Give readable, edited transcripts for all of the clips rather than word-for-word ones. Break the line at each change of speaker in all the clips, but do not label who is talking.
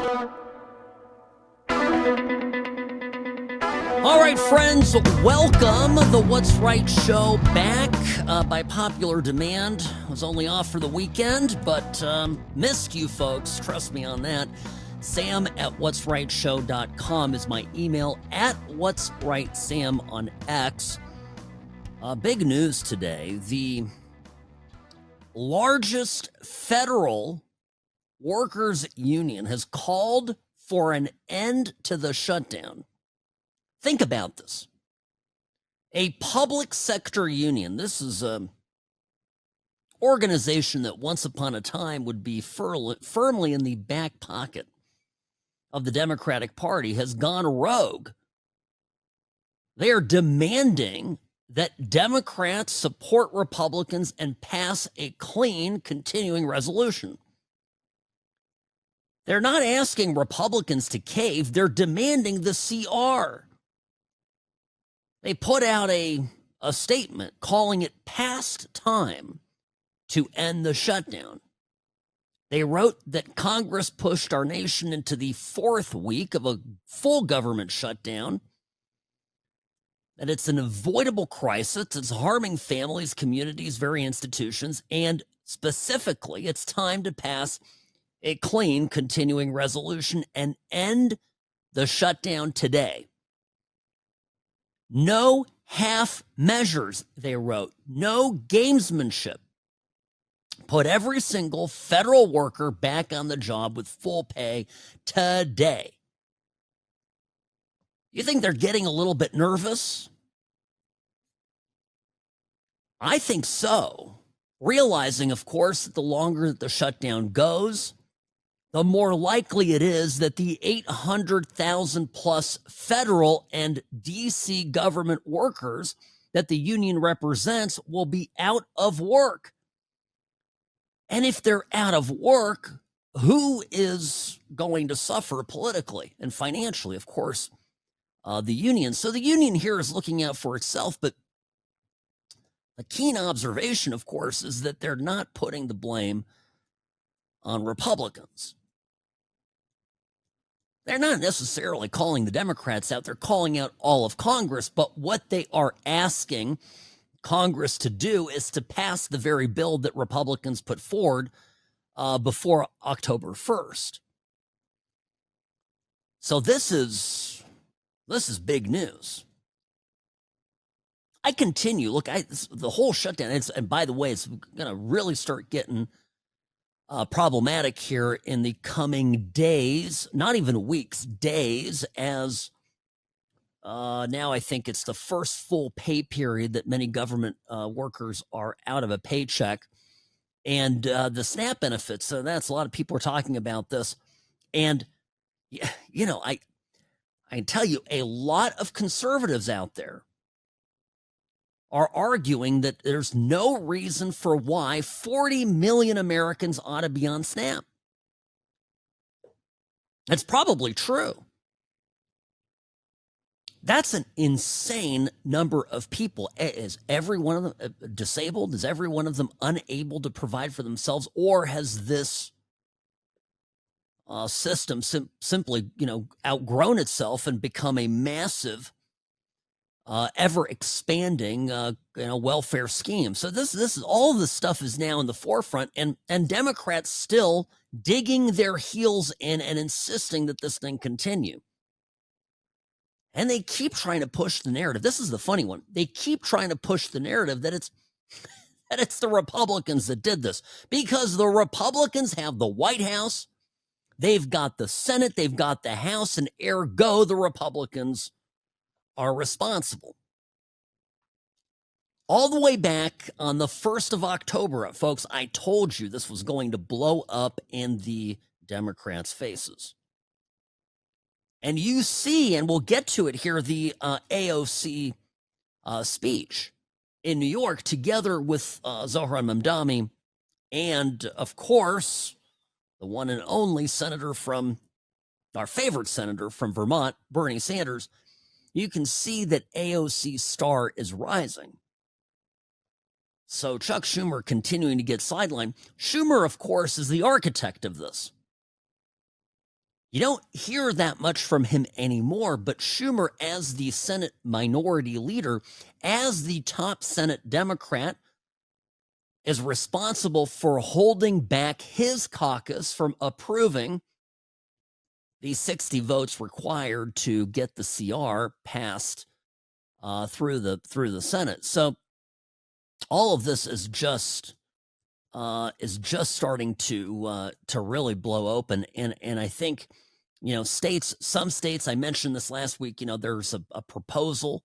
All right, friends, welcome. The What's Right show back by popular demand. Was only off for the weekend, but missed you folks. Trust me on that. Sam@whatsrightshow.com is my email, at What's Right Sam on X. Big news today. The largest federal workers' union has called for an end to the shutdown. Think about this. A public sector union, this is an organization that once upon a time would be firmly in the back pocket of the Democratic Party, has gone rogue. They are demanding that Democrats support Republicans and pass a clean continuing resolution. They're not asking Republicans to cave, they're demanding the CR. They put out a statement calling it past time to end the shutdown. They wrote that Congress pushed our nation into the fourth week of a full government shutdown, that it's an avoidable crisis, it's harming families, communities, very institutions, and specifically, it's time to pass a clean continuing resolution and end the shutdown today. No half measures, they wrote. No gamesmanship. Put every single federal worker back on the job with full pay today. You think they're getting a little bit nervous? I think so. Realizing, of course, that the longer that the shutdown goes, the more likely it is that the 800,000 plus federal and D.C. government workers that the union represents will be out of work. And if they're out of work, who is going to suffer politically and financially? Of course, the union. So the union here is looking out for itself, but a keen observation, of course, is that they're not putting the blame on Republicans. They're not necessarily calling the Democrats out. They're calling out all of Congress. But what they are asking Congress to do is to pass the very bill that Republicans put forward before October 1st. So this is big news. I continue. Look, the whole shutdown, and by the way, it's going to really start getting problematic here in the coming days, not even weeks, days, as now I think it's the first full pay period that many government workers are out of a paycheck. And the SNAP benefits, so that's a lot of people are talking about this. And, you know, I tell you, a lot of conservatives out there are arguing that there's no reason for why 40 million Americans ought to be on SNAP. That's probably true. That's an insane number of people. Is every one of them disabled? Is every one of them unable to provide for themselves? Or has this system simply, outgrown itself and become a massive ever-expanding, welfare scheme? So this is all this stuff is now in the forefront, and Democrats still digging their heels in and insisting that this thing continue. And they keep trying to push the narrative. This is the funny one. They keep trying to push the narrative that it's the Republicans that did this, because the Republicans have the White House, they've got the Senate, they've got the House, and ergo the Republicans are responsible. All the way back on the 1st of October, folks, I told you this was going to blow up in the Democrats' faces. And you see, and we'll get to it here, the AOC speech in New York, together with Zohran Mamdani, and, of course, the one and only senator from, our favorite senator from Vermont, Bernie Sanders. You can see that AOC's star is rising. So Chuck Schumer continuing to get sidelined. Schumer, of course, is the architect of this. You don't hear that much from him anymore, but Schumer, as the Senate minority leader, as the top Senate Democrat, is responsible for holding back his caucus from approving the 60 votes required to get the CR passed through the Senate. So all of this is just starting to really blow open, and I think, some states, I mentioned this last week, there's a proposal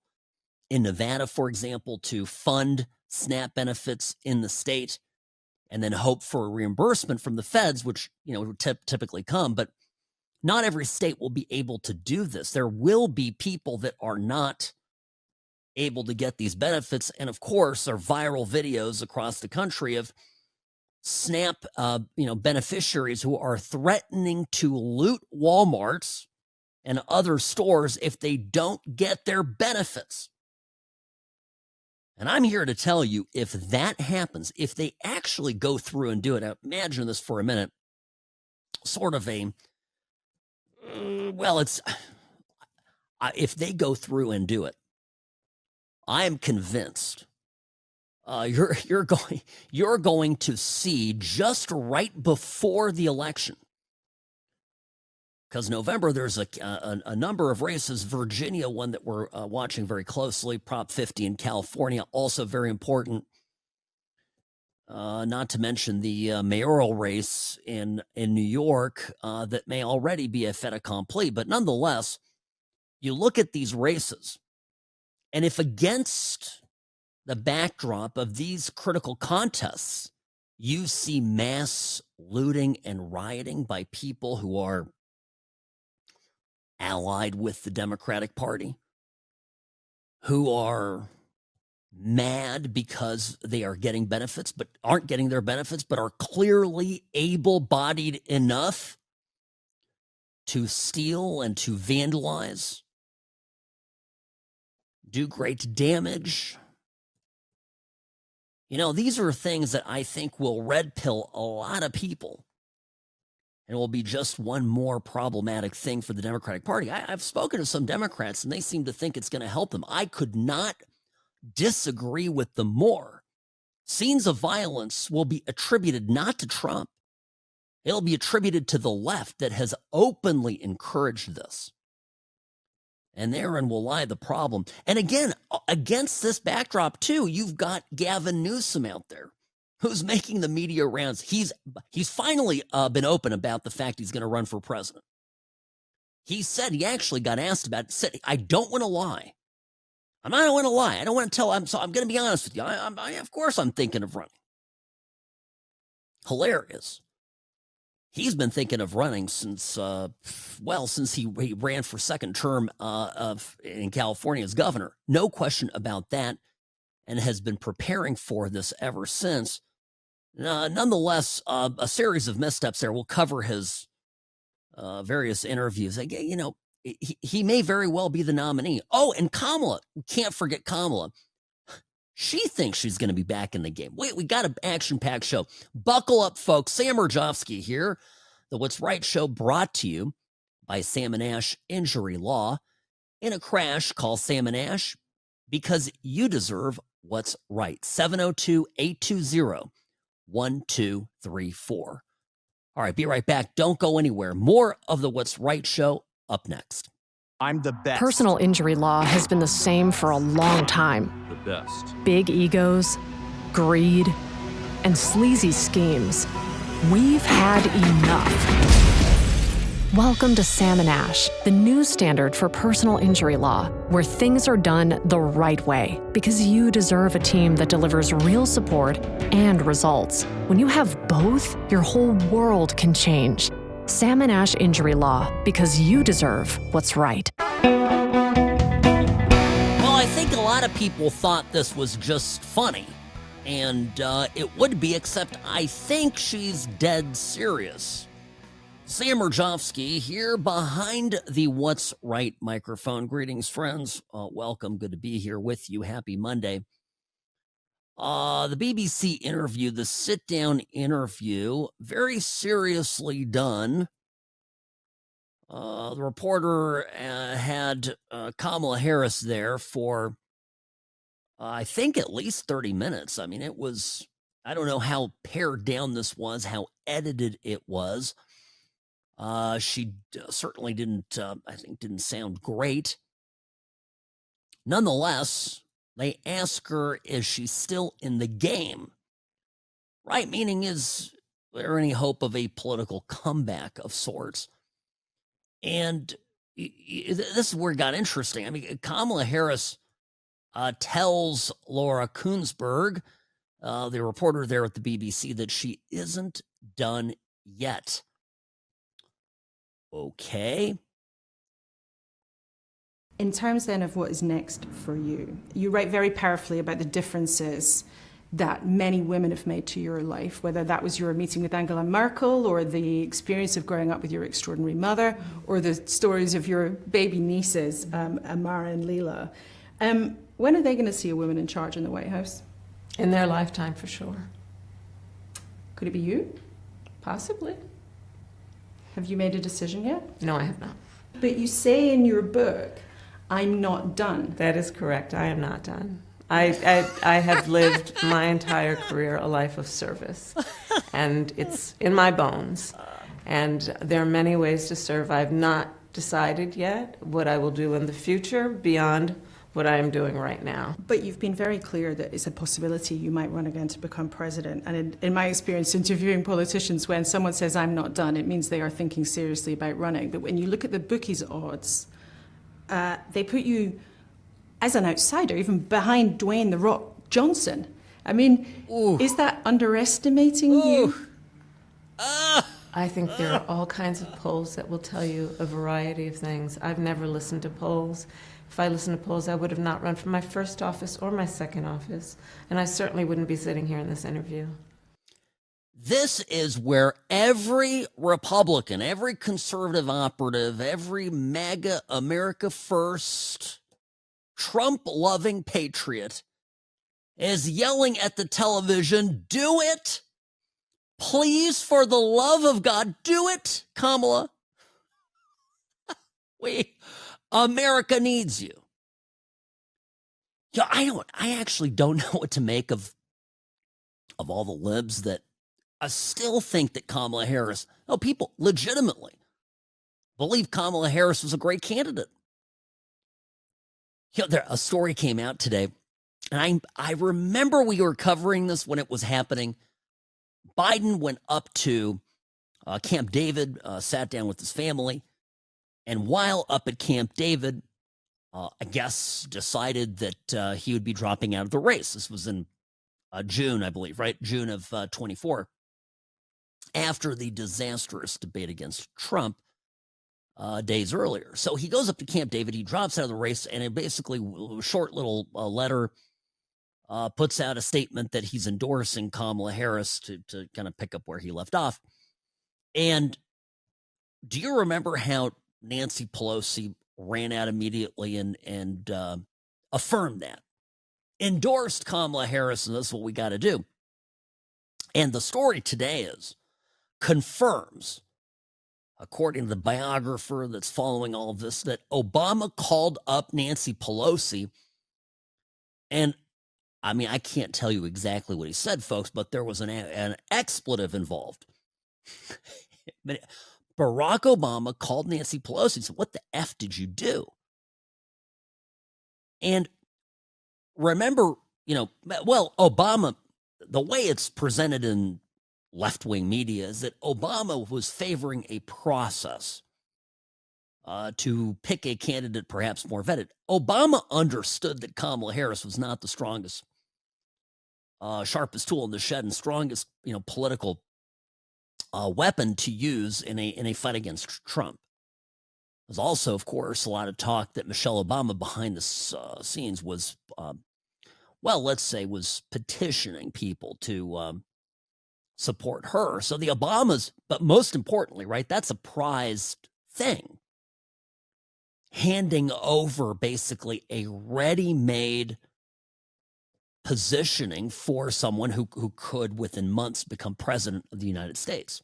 in Nevada, for example, to fund SNAP benefits in the state and then hope for a reimbursement from the feds, which, would typically come. But not every state will be able to do this. There will be people that are not able to get these benefits. And of course, there are viral videos across the country of SNAP, beneficiaries who are threatening to loot Walmarts and other stores if they don't get their benefits. And I'm here to tell you, if that happens, if they actually go through and do it, now imagine this for a minute, sort of if they go through and do it, I am convinced you're going to see, just right before the election, because November there's a number of races. Virginia, one that we're watching very closely, Prop 50 in California, also very important. Not to mention the mayoral race in New York that may already be a fait accompli. But nonetheless, you look at these races, and if against the backdrop of these critical contests, you see mass looting and rioting by people who are allied with the Democratic Party, who are mad because they are getting benefits but aren't getting their benefits, but are clearly able-bodied enough to steal and to vandalize, do great damage. These are things that I think will red pill a lot of people and will be just one more problematic thing for the Democratic Party. I've spoken to some Democrats, and they seem to think it's going to help them. I could not disagree with them more. Scenes of violence will be attributed not to Trump. It'll be attributed to the left that has openly encouraged this. And therein will lie the problem. And again, against this backdrop, too, you've got Gavin Newsom out there who's making the media rounds. He's finally been open about the fact he's going to run for president. He said, he actually got asked about it, said, I don't want to lie. I don't want to lie. I don't want to tell. I'm going to be honest with you. Of course, I'm thinking of running. Hilarious. He's been thinking of running since he ran for second term in California as governor. No question about that, and has been preparing for this ever since. Nonetheless, a series of missteps there. We'll cover his various interviews. He may very well be the nominee. Oh, and Kamala. We can't forget Kamala. She thinks she's going to be back in the game. Wait, we got an action-packed show. Buckle up, folks. Sam Mirejovsky here. The What's Right show brought to you by Sam and Ash Injury Law. In a crash, call Sam and Ash because you deserve what's right. 702-820-1234. All right, be right back. Don't go anywhere. More of the What's Right show up next.
I'm the best.
Personal injury law has been the same for a long time.
The best.
Big egos, greed, and sleazy schemes. We've had enough. Welcome to Sam and Ash, the new standard for personal injury law, where things are done the right way, because you deserve a team that delivers real support and results. When you have both, your whole world can change. Sam and Ash Injury Law, because you deserve what's right.
Well, I think a lot of people thought this was just funny, and it would be, except I think she's dead serious. Sam Mirejovsky here behind the What's Right microphone. Greetings, friends. Welcome. Good to be here with you. Happy Monday. The BBC interview, the sit-down interview, very seriously done. the reporter had Kamala Harris there for, I think, at least 30 minutes. I mean, it was, I don't know how pared down this was, how edited it was. She certainly didn't, I think, didn't sound great. Nonetheless, they ask her, is she still in the game? Right? Meaning, is there any hope of a political comeback of sorts? And this is where it got interesting. I mean, Kamala Harris tells Laura Kuenssberg, the reporter there at the BBC, that she isn't done yet. Okay.
In terms then of what is next for you, you write very powerfully about the differences that many women have made to your life, whether that was your meeting with Angela Merkel or the experience of growing up with your extraordinary mother or the stories of your baby nieces, Amara and Leela. When are they going to see a woman in charge in the White House?
In their lifetime, for sure.
Could it be you?
Possibly.
Have you made a decision yet?
No, I have not.
But you say in your book, I'm not done.
That is correct. I am not done. I have lived my entire career a life of service, and it's in my bones. And there are many ways to serve. I've not decided yet what I will do in the future beyond what I am doing right now.
But you've been very clear that it's a possibility you might run again to become president. And in my experience interviewing politicians, when someone says, I'm not done, it means they are thinking seriously about running. But when you look at the bookies' odds, they put you as an outsider, even behind Dwayne "The Rock" Johnson. I mean, is that underestimating you?
I think there are all kinds of polls that will tell you a variety of things. I've never listened to polls. If I listened to polls, I would have not run for my first office or my second office, and I certainly wouldn't be sitting here in this interview.
This is where every Republican, every conservative operative, every MAGA, America First, Trump-loving patriot is yelling at the television, do it! Please, for the love of God, do it, Kamala. America needs you. Yeah, I actually don't know what to make of all the libs that I still think that Kamala Harris, people legitimately believe Kamala Harris was a great candidate. A story came out today, and I remember we were covering this when it was happening. Biden went up to Camp David, sat down with his family, and while up at Camp David, I guess decided that he would be dropping out of the race. This was in June, I believe, right? June of 24, after the disastrous debate against Trump days earlier. So he goes up to Camp David, he drops out of the race, and it basically, a short little letter, puts out a statement that he's endorsing Kamala Harris to kind of pick up where he left off. And do you remember how Nancy Pelosi ran out immediately and affirmed that? Endorsed Kamala Harris, and this is what we got to do. And the story today confirms, according to the biographer that's following all of this, that Obama called up Nancy Pelosi. And I mean, I can't tell you exactly what he said, folks, but there was an expletive involved. But Barack Obama called Nancy Pelosi and said, what the F did you do? And remember, Obama, the way it's presented in left-wing media is that Obama was favoring a process to pick a candidate perhaps more vetted. Obama understood that Kamala Harris was not the strongest, sharpest tool in the shed and strongest, political weapon to use in a fight against Trump. There's also, of course, a lot of talk that Michelle Obama behind the scenes was, let's say, was petitioning people to support her. So the Obamas, but most importantly, right, that's a prized thing. Handing over basically a ready-made positioning for someone who could, within months, become president of the United States.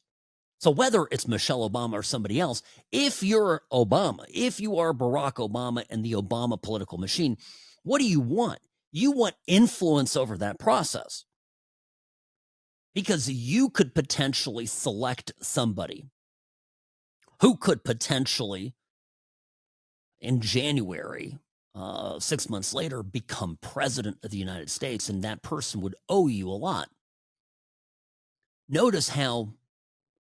So whether it's Michelle Obama or somebody else, if you're Obama, if you are Barack Obama and the Obama political machine, what do you want? You want influence over that process. Because you could potentially select somebody who could potentially, in January, 6 months later, become president of the United States, and that person would owe you a lot. Notice how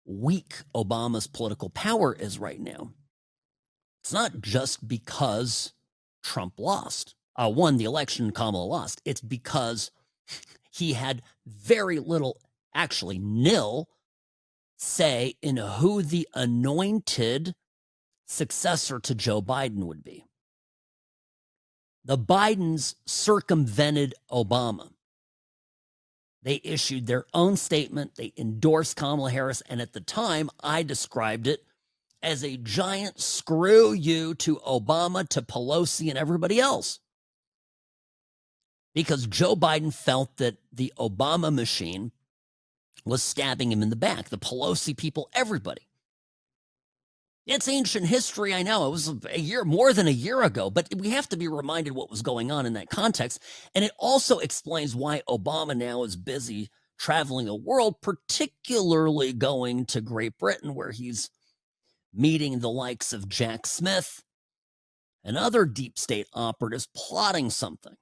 weak Obama's political power is right now. It's not just because Trump won the election, Kamala lost. It's because he had very little, actually nil, say in who the anointed successor to Joe Biden would be. The Bidens circumvented Obama. They issued their own statement. They endorsed Kamala Harris. And at the time, I described it as a giant screw you to Obama, to Pelosi, and everybody else. Because Joe Biden felt that the Obama machine was stabbing him in the back. The Pelosi people, everybody. It's ancient history, I know. It was more than a year ago, but we have to be reminded what was going on in that context. And it also explains why Obama now is busy traveling the world, particularly going to Great Britain, where he's meeting the likes of Jack Smith and other deep state operatives plotting something.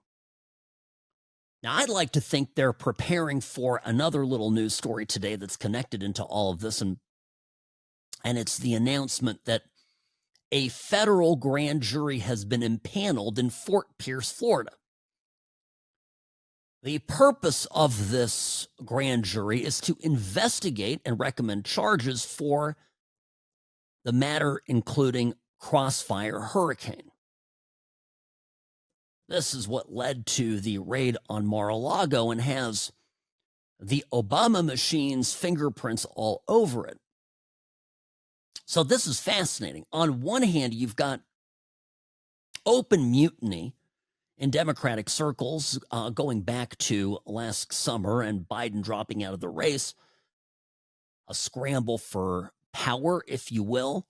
Now, I'd like to think they're preparing for another little news story today that's connected into all of this, and it's the announcement that a federal grand jury has been impaneled in Fort Pierce, Florida. The purpose of this grand jury is to investigate and recommend charges for the matter, including Crossfire Hurricane. This is what led to the raid on Mar-a-Lago and has the Obama machine's fingerprints all over it. So this is fascinating. On one hand, you've got open mutiny in Democratic circles going back to last summer and Biden dropping out of the race, a scramble for power, if you will.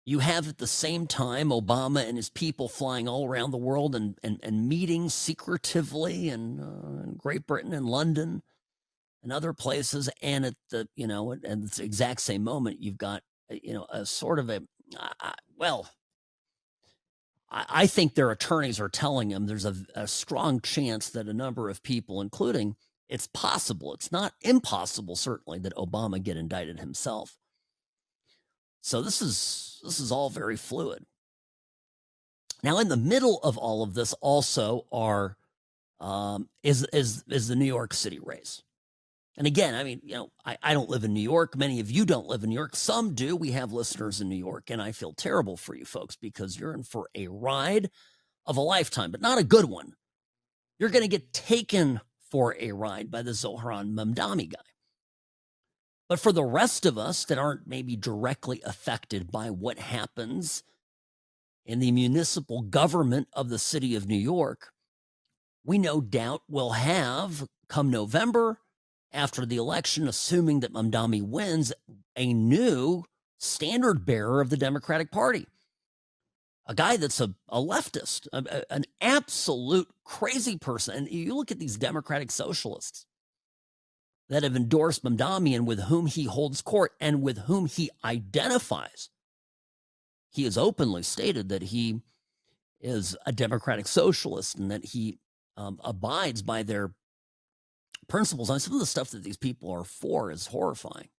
You have at the same time Obama and his people flying all around the world and meeting secretively in Great Britain and London and other places. And at the, at the exact same moment, you've got, a sort of I think their attorneys are telling them there's a strong chance that a number of people, including, it's possible, it's not impossible, certainly, that Obama get indicted himself. So this is all very fluid. Now, in the middle of all of this also is the New York City race. And again, I mean, I don't live in New York. Many of you don't live in New York. Some do. We have listeners in New York, and I feel terrible for you folks because you're in for a ride of a lifetime, but not a good one. You're going to get taken for a ride by the Zohran Mamdani guy. But for the rest of us that aren't maybe directly affected by what happens in the municipal government of the city of New York, we no doubt will have, come November, after the election, assuming that Mamdani wins, a new standard bearer of the Democratic Party. A guy that's a leftist, an absolute crazy person. And you look at these Democratic socialists that have endorsed Mamdani and with whom he holds court and with whom he identifies. He has openly stated that he is a Democratic socialist and that he abides by their principles. And some of the stuff that these people are for is horrifying.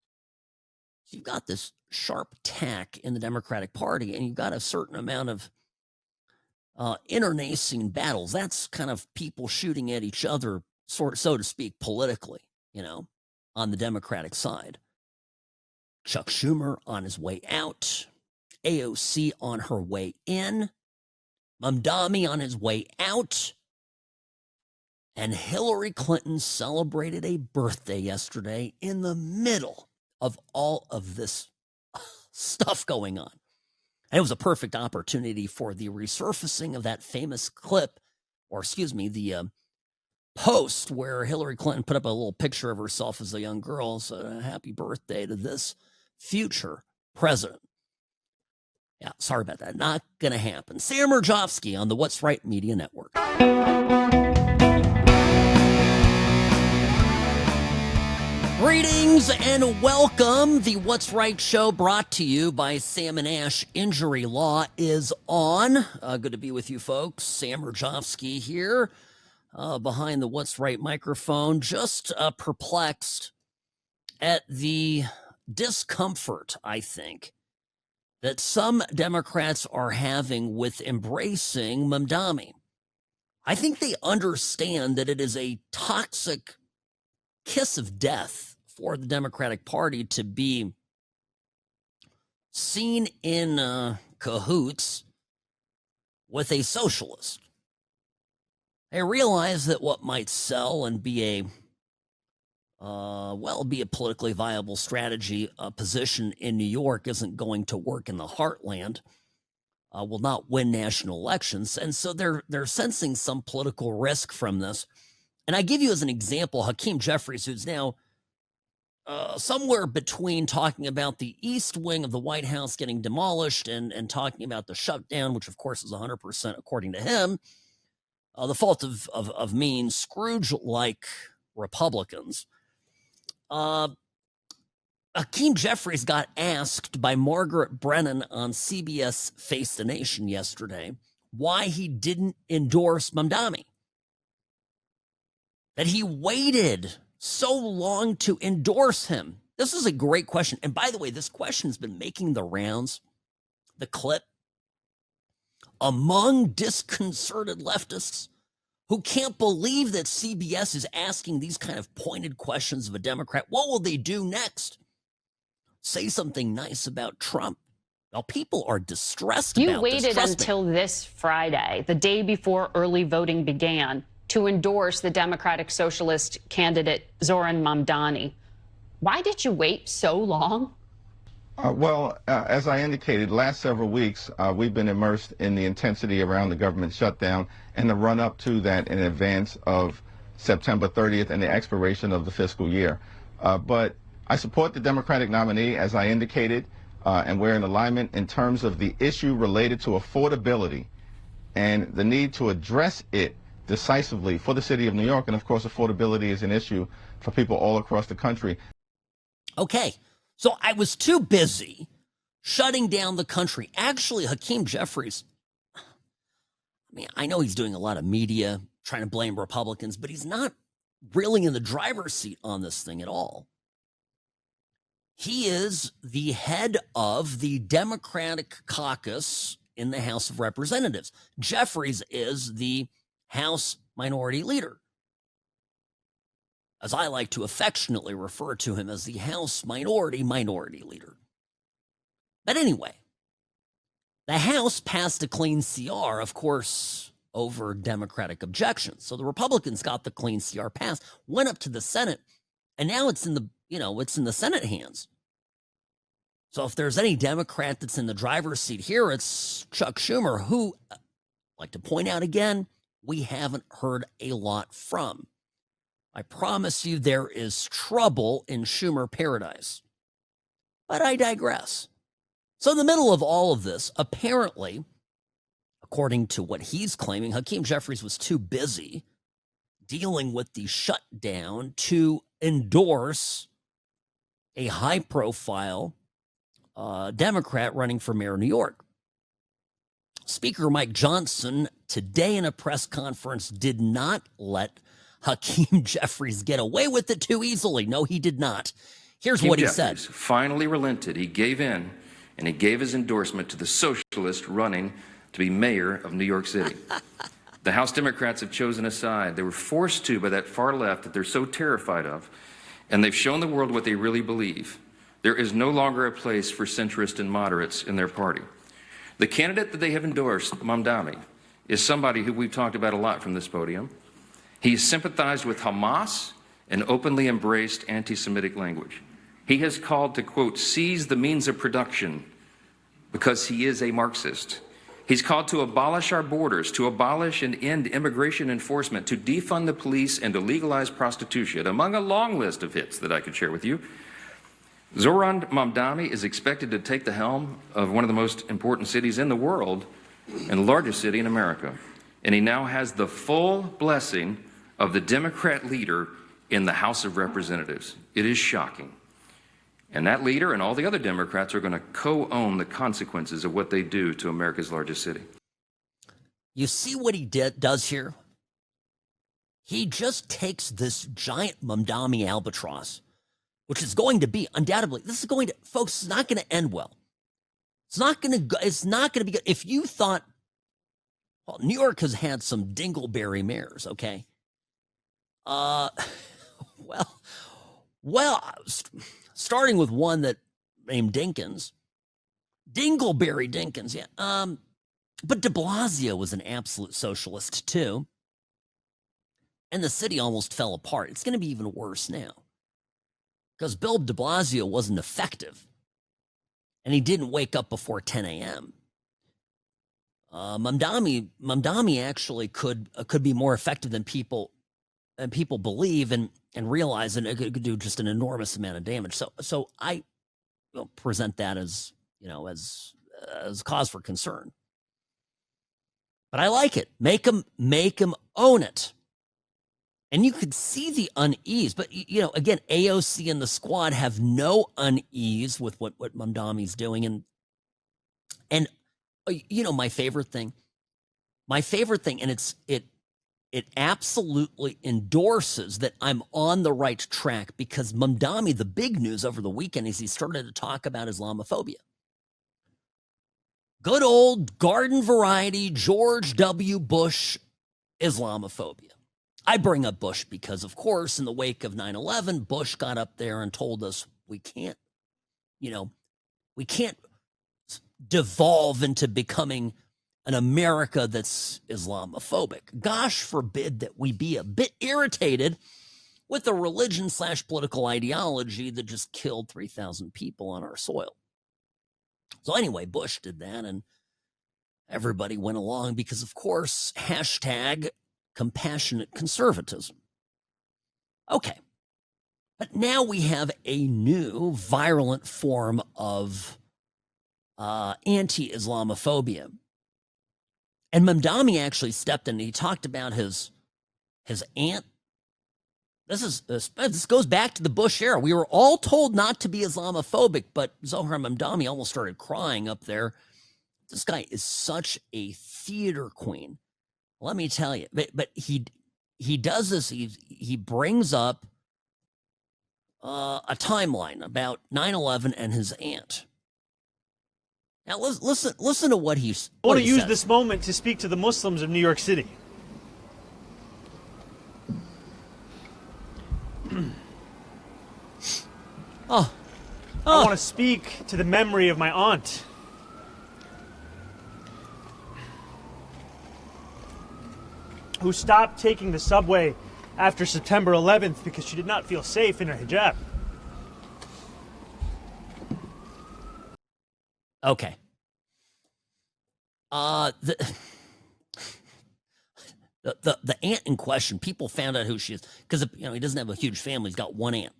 So you've got this sharp tack in the Democratic Party, and you've got a certain amount of internecine battles. That's kind of people shooting at each other, so to speak, politically, on the Democratic side. Chuck Schumer on his way out, AOC on her way in, Mamdani on his way out, and Hillary Clinton celebrated a birthday yesterday in the middle of all of this stuff going on. And it was a perfect opportunity for the resurfacing of that famous clip, or excuse me, the post where Hillary Clinton put up a little picture of herself as a young girl. So happy birthday to this future president. Yeah, sorry about that. Not going to happen. Sam Mirejovsky on the What's Right Media Network. Greetings and welcome. The What's Right show brought to you by Sam and Ash Injury Law is on. Good to be with you folks. Sam Mirejovsky here behind the What's Right microphone. Just perplexed at the discomfort, I think, that some Democrats are having with embracing Mamdani. I think they understand that it is a toxic kiss of death for the Democratic Party to be seen in cahoots with a socialist. They realize that what might sell and be a politically viable strategy position in New York isn't going to work in the heartland, will not win national elections. And so they're sensing some political risk from this. And I give you as an example, Hakeem Jeffries, who's now somewhere between talking about the East Wing of the White House getting demolished and talking about the shutdown, which of course is 100%, according to him, the fault of mean Scrooge-like Republicans. Hakeem Jeffries got asked by Margaret Brennan on CBS Face the Nation yesterday why he didn't endorse Mamdani. That he waited so long to endorse him. This is a great question. And by the way, this question has been making the rounds, the clip, among disconcerted leftists who can't believe that CBS is asking these kind of pointed questions of a Democrat. What will they do next? Say something nice about Trump. Well, people are distressed about this.
You waited until this Friday, the day before early voting began, to endorse the Democratic Socialist candidate Zoran Mamdani. Why did you wait so long?
As I indicated, last several weeks, we've been immersed in the intensity around the government shutdown and the run-up to that in advance of September 30th and the expiration of the fiscal year. But I support the Democratic nominee, as I indicated, and we're in alignment in terms of the issue related to affordability and the need to address it decisively for the city of New York. And of course, affordability is an issue for people all across the country.
Okay, so I was too busy shutting down the country. Actually, Hakeem Jeffries, I know he's doing a lot of media, trying to blame Republicans, but he's not really in the driver's seat on this thing at all. He is the head of the Democratic caucus in the House of Representatives. Jeffries is the House Minority Leader. As I like to affectionately refer to him as the House Minority Leader. But anyway, the House passed a clean CR, of course, over Democratic objections. So the Republicans got the clean CR passed, went up to the Senate, and now it's in the Senate hands. So if there's any Democrat that's in the driver's seat here, it's Chuck Schumer, who, I'd like to point out again, we haven't heard a lot from. I promise you there is trouble in Schumer paradise. But I digress. So in the middle of all of this, apparently, according to what he's claiming, Hakeem Jeffries was too busy dealing with the shutdown to endorse a high-profile Democrat running for mayor of New York. Speaker Mike Johnson, today in a press conference, did not let Hakeem Jeffries get away with it too easily. No, he did not. Here's what he said.
Finally relented. He gave in, and he gave his endorsement to the socialist running to be mayor of New York City. The House Democrats have chosen a side. They were forced to by that far left that they're so terrified of, and they've shown the world what they really believe. There is no longer a place for centrists and moderates in their party. The candidate that they have endorsed, Mamdani, is somebody who we've talked about a lot from this podium. He's sympathized with Hamas and openly embraced anti-Semitic language. He has called to, quote, seize the means of production because he is a Marxist. He's called to abolish our borders, to abolish and end immigration enforcement, to defund the police, and to legalize prostitution, among a long list of hits that I could share with you. Zoran Mamdani is expected to take the helm of one of the most important cities in the world and the largest city in America. And he now has the full blessing of the Democrat leader in the House of Representatives. It is shocking. And that leader and all the other Democrats are going to co-own the consequences of what they do to America's largest city.
You see what he does here? He just takes this giant Mamdani albatross, which is going to be undoubtedly, folks, it's not going to end well. It's not going to be good. If you thought, well, New York has had some dingleberry mayors, okay? Starting with one that named Dingleberry Dinkins, yeah. But de Blasio was an absolute socialist too. And the city almost fell apart. It's going to be even worse now. Because Bill de Blasio wasn't effective. And he didn't wake up before 10 a.m. Mamdani actually could be more effective than people believe and realize, and it could do just an enormous amount of damage. So I present that as cause for concern. But I like it. Make him own it. And you could see the unease. But, again, AOC and the squad have no unease with what Mamdani's doing. And my favorite thing, and it absolutely endorses that I'm on the right track, because Mamdani, the big news over the weekend is he started to talk about Islamophobia. Good old garden variety George W. Bush Islamophobia. I bring up Bush because, of course, in the wake of 9/11, Bush got up there and told us we can't devolve into becoming an America that's Islamophobic. Gosh forbid that we be a bit irritated with the religion/political ideology that just killed 3,000 people on our soil. So anyway, Bush did that, and everybody went along because, of course, hashtag compassionate conservatism. Okay. But now we have a new virulent form of anti-Islamophobia. And Mamdani actually stepped in and he talked about his aunt. This goes back to the Bush era. We were all told not to be Islamophobic, but Zohar Mamdani almost started crying up there. This guy is such a theater queen. Let me tell you. But he does this. He brings up a timeline about 9/11 and his aunt. Now listen to what he's.
I want to use this moment to speak to the Muslims of New York City. I want to speak to the memory of my aunt. Who stopped taking the subway after September 11th because she did not feel safe in her hijab.
Okay. The aunt in question, people found out who she is because he doesn't have a huge family. He's got one aunt.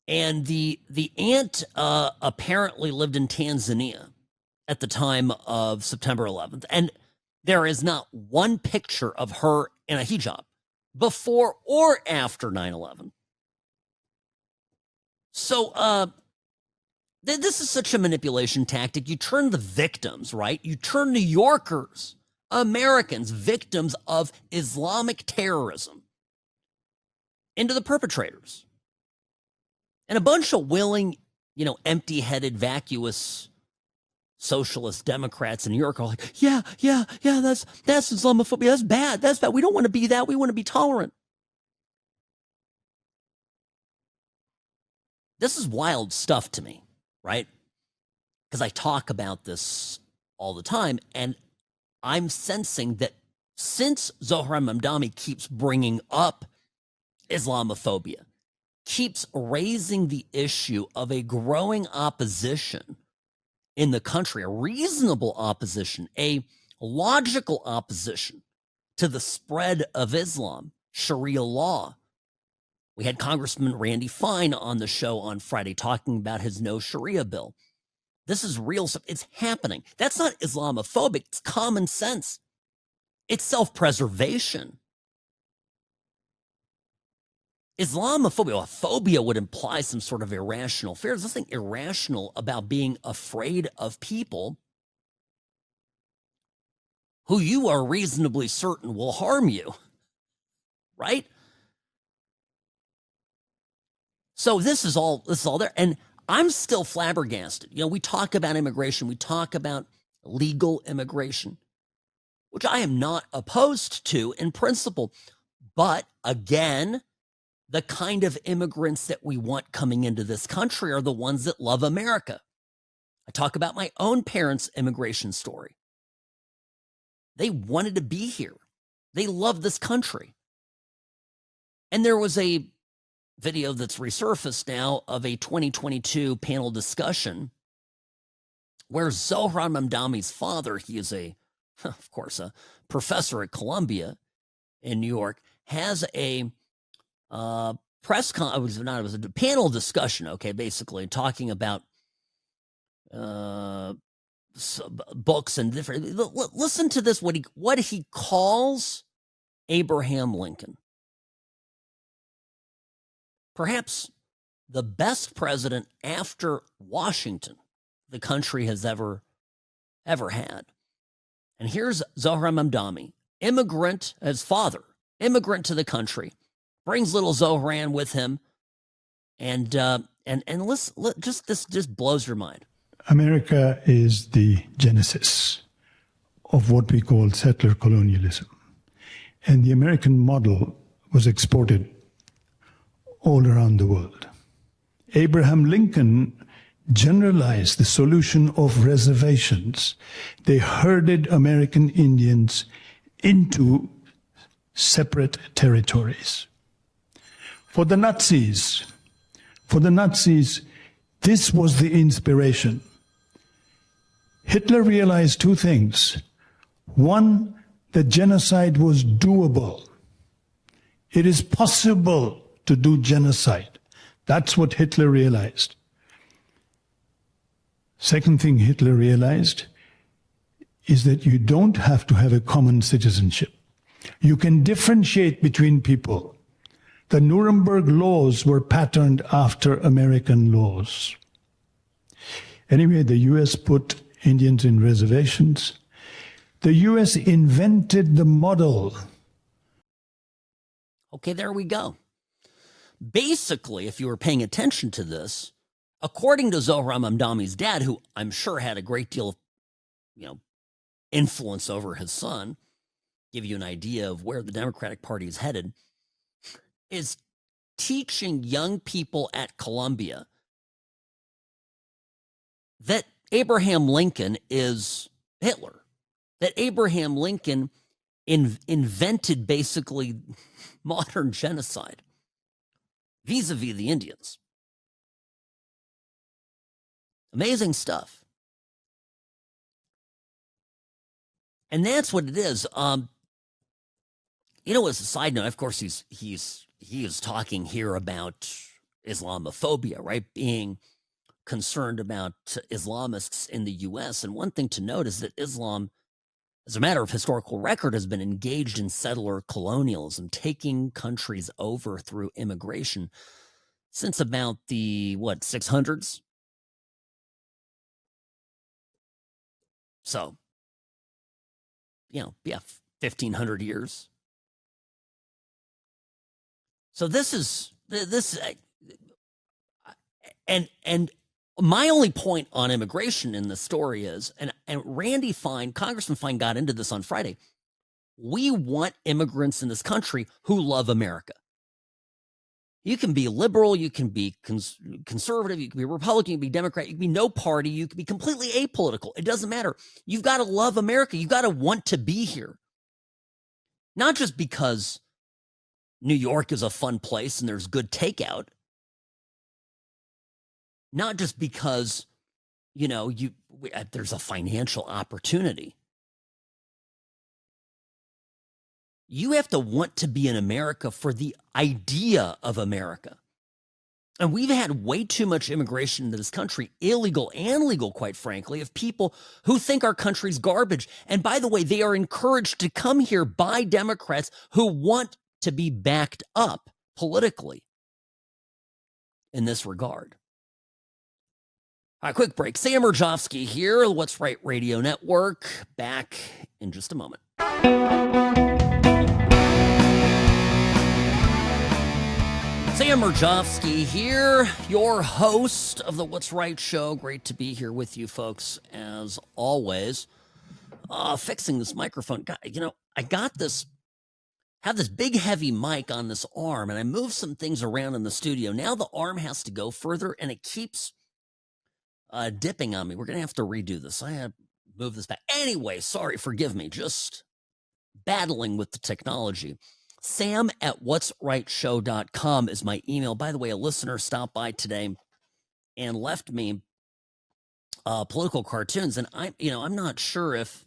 And the aunt apparently lived in Tanzania at the time of September 11th. And there is not one picture of her in a hijab before or after 9/11. So this is such a manipulation tactic. You turn the victims, right? You turn New Yorkers, Americans, victims of Islamic terrorism into the perpetrators. And a bunch of willing, empty-headed, vacuous socialist Democrats in New York are like, yeah, that's Islamophobia. That's bad. We don't want to be that. We want to be tolerant. This is wild stuff to me, right? Because I talk about this all the time, and I'm sensing that since Zohar Mamdani keeps bringing up Islamophobia, keeps raising the issue of a growing opposition in the country, a reasonable opposition, a logical opposition to the spread of Islam, Sharia law. We had Congressman Randy Fine on the show on Friday talking about his no Sharia bill. This is real stuff. It's happening. That's not Islamophobic. It's common sense. It's self-preservation. Islamophobia, well, phobia would imply some sort of irrational fear. There's nothing irrational about being afraid of people who you are reasonably certain will harm you, right? So this is all there. And I'm still flabbergasted. You know, we talk about immigration. We talk about legal immigration, which I am not opposed to in principle. But again, the kind of immigrants that we want coming into this country are the ones that love America. I talk about my own parents' immigration story. They wanted to be here. They love this country. And there was a video that's resurfaced now of a 2022 panel discussion where Zohran Mamdani's father, he is of course, a professor at Columbia in New York, has a it was a panel discussion, okay, basically talking about books and different. Listen to this, what he calls Abraham Lincoln. Perhaps the best president after Washington the country has ever had. And here's Zohran Mamdani, immigrant, his father, immigrant to the country, brings little Zohran with him, and listen, this just blows your mind.
America is the genesis of what we call settler colonialism. And the American model was exported all around the world. Abraham Lincoln generalized the solution of reservations. They herded American Indians into separate territories. For the Nazis, this was the inspiration. Hitler realized two things. One, that genocide was doable. It is possible to do genocide. That's what Hitler realized. Second thing Hitler realized is that you don't have to have a common citizenship. You can differentiate between people. The Nuremberg laws were patterned after American laws. Anyway, the U.S. put Indians in reservations. The U.S. invented the model.
Okay, there we go. Basically, if you were paying attention to this, according to Zohran Mamdani's dad, who I'm sure had a great deal of, influence over his son, give you an idea of where the Democratic Party is headed, is teaching young people at Columbia that Abraham Lincoln is Hitler, that Abraham Lincoln invented basically modern genocide vis-a-vis the Indians. Amazing stuff. And that's what it is. As a side note, of course, he is talking here about Islamophobia, right? Being concerned about Islamists in the U.S. And one thing to note is that Islam, as a matter of historical record, has been engaged in settler colonialism, taking countries over through immigration since about the, 600s? So, 1,500 years. So this, and my only point on immigration in the story is, and Randy Fine, Congressman Fine got into this on Friday, we want immigrants in this country who love America. You can be liberal, you can be conservative, you can be Republican, you can be Democrat, you can be no party, you can be completely apolitical. It doesn't matter. You've got to love America. You've got to want to be here. Not just because New York is a fun place and there's good takeout. Not just because, we there's a financial opportunity. You have to want to be in America for the idea of America. And we've had way too much immigration into this country, illegal and legal, quite frankly, of people who think our country's garbage. And by the way, they are encouraged to come here by Democrats who want to be backed up politically in this regard. All right, quick break. Sam Mirejovsky here, What's Right Radio Network. Back in just a moment. Sam Mirejovsky here, your host of the What's Right show. Great to be here with you folks, as always. Fixing this microphone. I got this, have this big heavy mic on this arm, and I moved some things around in the studio. Now the arm has to go further, and it keeps dipping on me. We're going to have to redo this. I had to move this back. Anyway, sorry, forgive me. Just battling with the technology. Sam@whatsrightshow.com is my email. By the way, a listener stopped by today and left me political cartoons, and I'm not sure if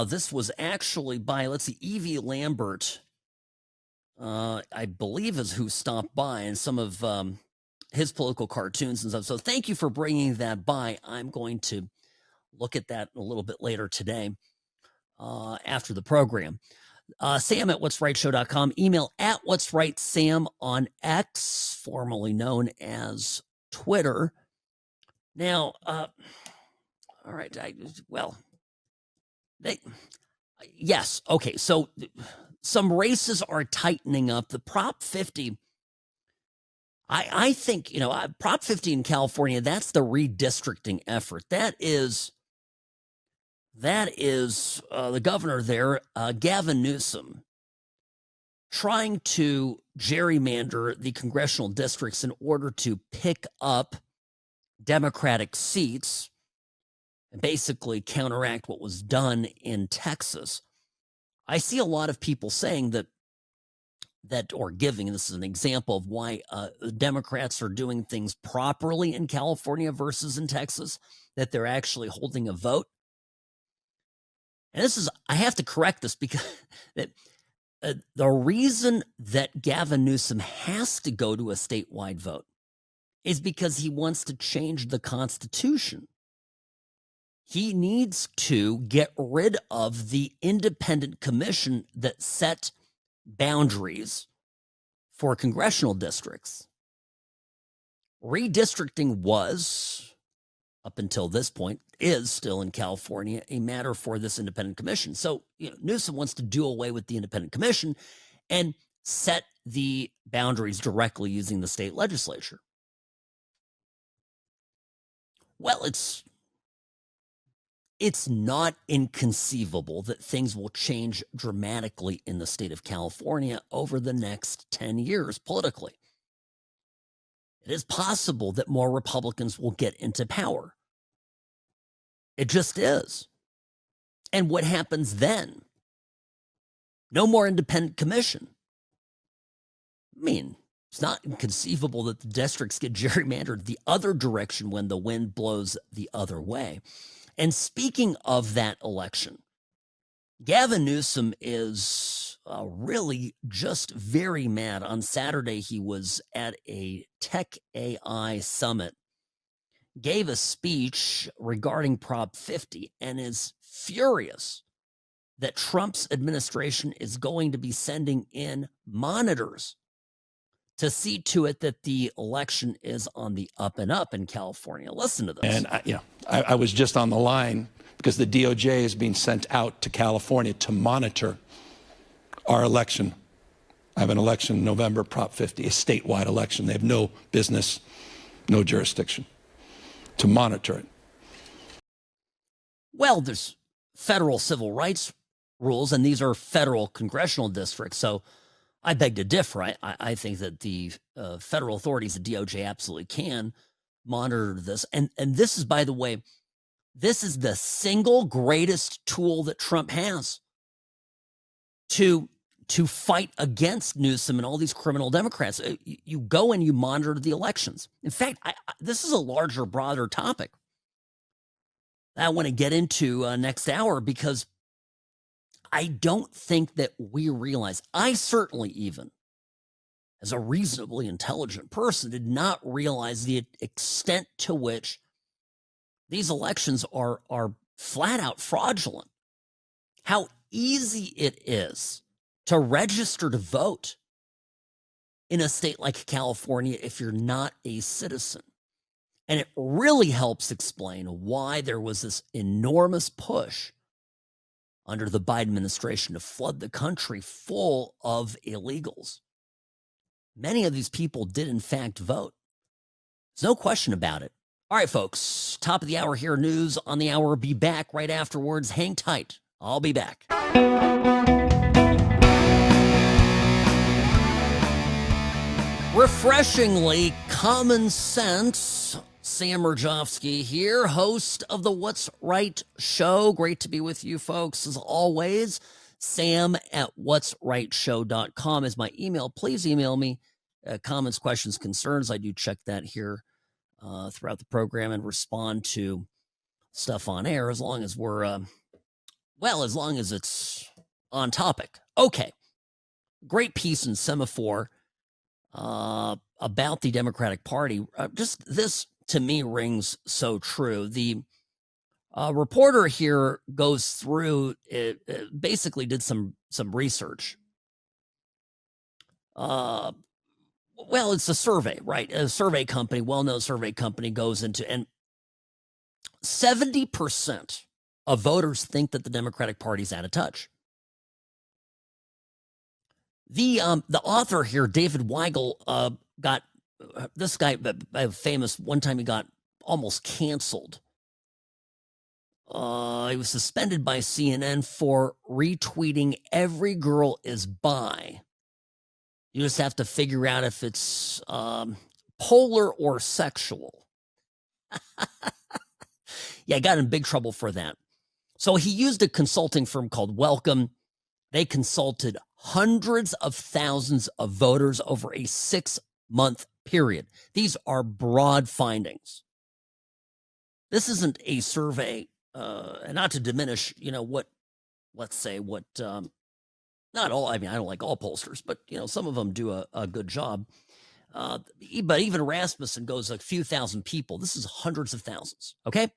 this was actually by, let's see, Evie Lambert, I believe is who stopped by, and some of his political cartoons and stuff. So thank you for bringing that by. I'm going to look at that a little bit later today after the program. Sam@whatsrightshow.com. Email @whatsrightsam on X, formerly known as Twitter. Now, all right. Yes. Okay. So some races are tightening up. The Prop 50, I think, Prop 50 in California, that's the redistricting effort. That is the governor there, Gavin Newsom, trying to gerrymander the congressional districts in order to pick up Democratic seats and basically counteract what was done in Texas. I see a lot of people saying that or giving, this is an example of why Democrats are doing things properly in California versus in Texas, that they're actually holding a vote. And I have to correct this because the reason that Gavin Newsom has to go to a statewide vote is because he wants to change the Constitution. He needs to get rid of the independent commission that set boundaries for congressional districts. Redistricting was, up until this point, is still in California a matter for this independent commission. So Newsom wants to do away with the independent commission and set the boundaries directly using the state legislature. Well, it's not inconceivable that things will change dramatically in the state of California over the next 10 years politically. It is possible that more Republicans will get into power. It just is. And what happens then? No more independent commission. I mean, it's not inconceivable that the districts get gerrymandered the other direction when the wind blows the other way. And speaking of that election, Gavin Newsom is really just very mad. On Saturday, he was at a tech AI summit, gave a speech regarding Prop 50, and is furious that Trump's administration is going to be sending in monitors to see to it that the election is on the up and up in California. Listen to this.
And I was just on the line because the DOJ is being sent out to California to monitor our election. I have an election in November, Prop 50, a statewide election. They have no business, no jurisdiction to monitor it.
Well, there's federal civil rights rules, and these are federal congressional districts. So I beg to differ. I think that the federal authorities, the DOJ, absolutely can monitor this. And this is, by the way, this is the single greatest tool that Trump has to fight against Newsom and all these criminal Democrats. You go and you monitor the elections. In fact, this is a larger, broader topic. that I want to get into next hour, because I don't think that we realize, I certainly, even as a reasonably intelligent person, did not realize the extent to which these elections are flat out fraudulent. How easy it is to register to vote in a state like California if you're not a citizen. And it really helps explain why there was this enormous push under the Biden administration to flood the country full of illegals. Many of these people did, in fact, vote. There's no question about it. All right, folks, top of the hour here, news on the hour. Be back right afterwards. Hang tight. I'll be back. Refreshingly common sense. Sam Mirejovsky here, host of the What's Right Show. Great to be with you folks as always. Sam@whatsrightshow.com is my email. Please email me comments, questions, concerns. I do check that here throughout the program and respond to stuff on air as long as we're, as long as it's on topic. Okay. Great piece in Semaphore about the Democratic Party. Just this, to me, rings so true. The reporter here goes through, basically did some research. It's a survey, right? A survey company, well-known survey company, goes into, and 70% of voters think that the Democratic Party's out of touch. The author here, David Weigel, got this guy, famous. One time he got almost canceled. He was suspended by CNN for retweeting "Every girl is bi." You just have to figure out if it's polar or sexual. Yeah, I got in big trouble for that. So he used a consulting firm called Welcome. They consulted hundreds of thousands of voters over a 6-month period. These are broad findings. This isn't a survey, and not to diminish, not all, I don't like all pollsters, but, some of them do a good job. But even Rasmussen goes a few thousand people. This is hundreds of thousands, okay?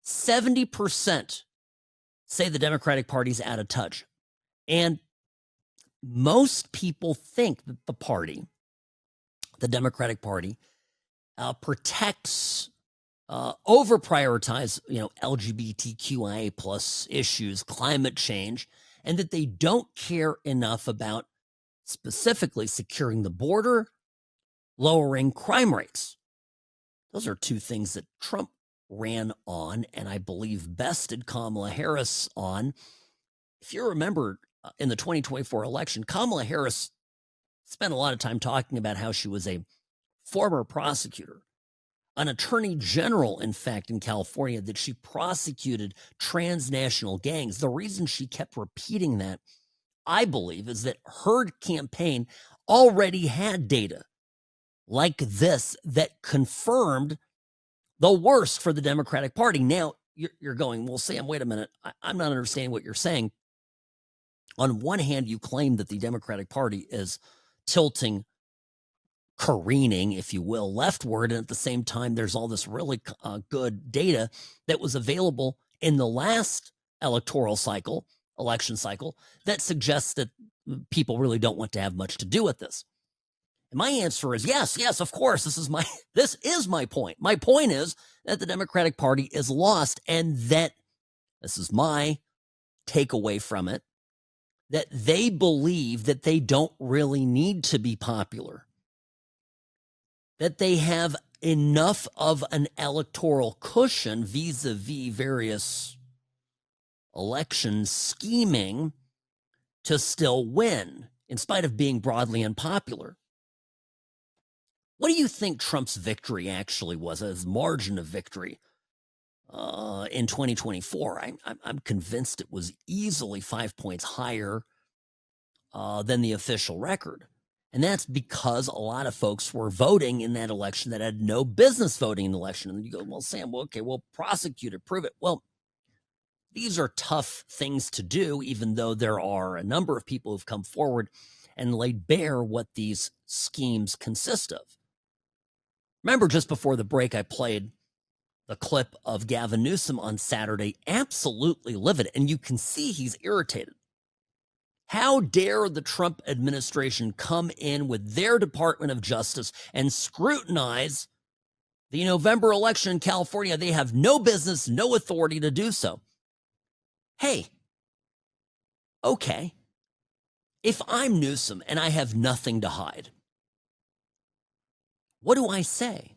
70% say the Democratic Party's out of touch. And most people think that the Democratic Party, protects, over-prioritize, LGBTQIA plus issues, climate change, and that they don't care enough about specifically securing the border, lowering crime rates. Those are two things that Trump ran on, and I believe bested Kamala Harris on. If you remember, in the 2024 election, Kamala Harris spent a lot of time talking about how she was a former prosecutor, an attorney general, in fact, in California, that she prosecuted transnational gangs. The reason she kept repeating that, I believe, is that her campaign already had data like this that confirmed the worst for the Democratic Party. Now, you're going, well, Sam, wait a minute. I'm not understanding what you're saying. On one hand, you claim that the Democratic Party is tilting, careening, if you will, leftward. And at the same time, there's all this really good data that was available in the last election cycle, that suggests that people really don't want to have much to do with this. And my answer is yes, of course. This is my point. My point is that the Democratic Party is lost, and that this is my takeaway from it, that they believe that they don't really need to be popular, that they have enough of an electoral cushion vis-a-vis various election scheming to still win, in spite of being broadly unpopular. What do you think Trump's victory actually was, his margin of victory in 2024? I'm convinced it was easily 5 points higher than the official record. And that's because a lot of folks were voting in that election that had no business voting in the election. And you go, well, Sam, well, okay, well, prosecute it, prove it. Well, these are tough things to do, even though there are a number of people who've come forward and laid bare what these schemes consist of. Remember, just before the break, I played the clip of Gavin Newsom on Saturday, absolutely livid. And you can see he's irritated. How dare the Trump administration come in with their Department of Justice and scrutinize the November election in California? They have no business, no authority to do so. Hey, okay, if I'm Newsom and I have nothing to hide, what do I say?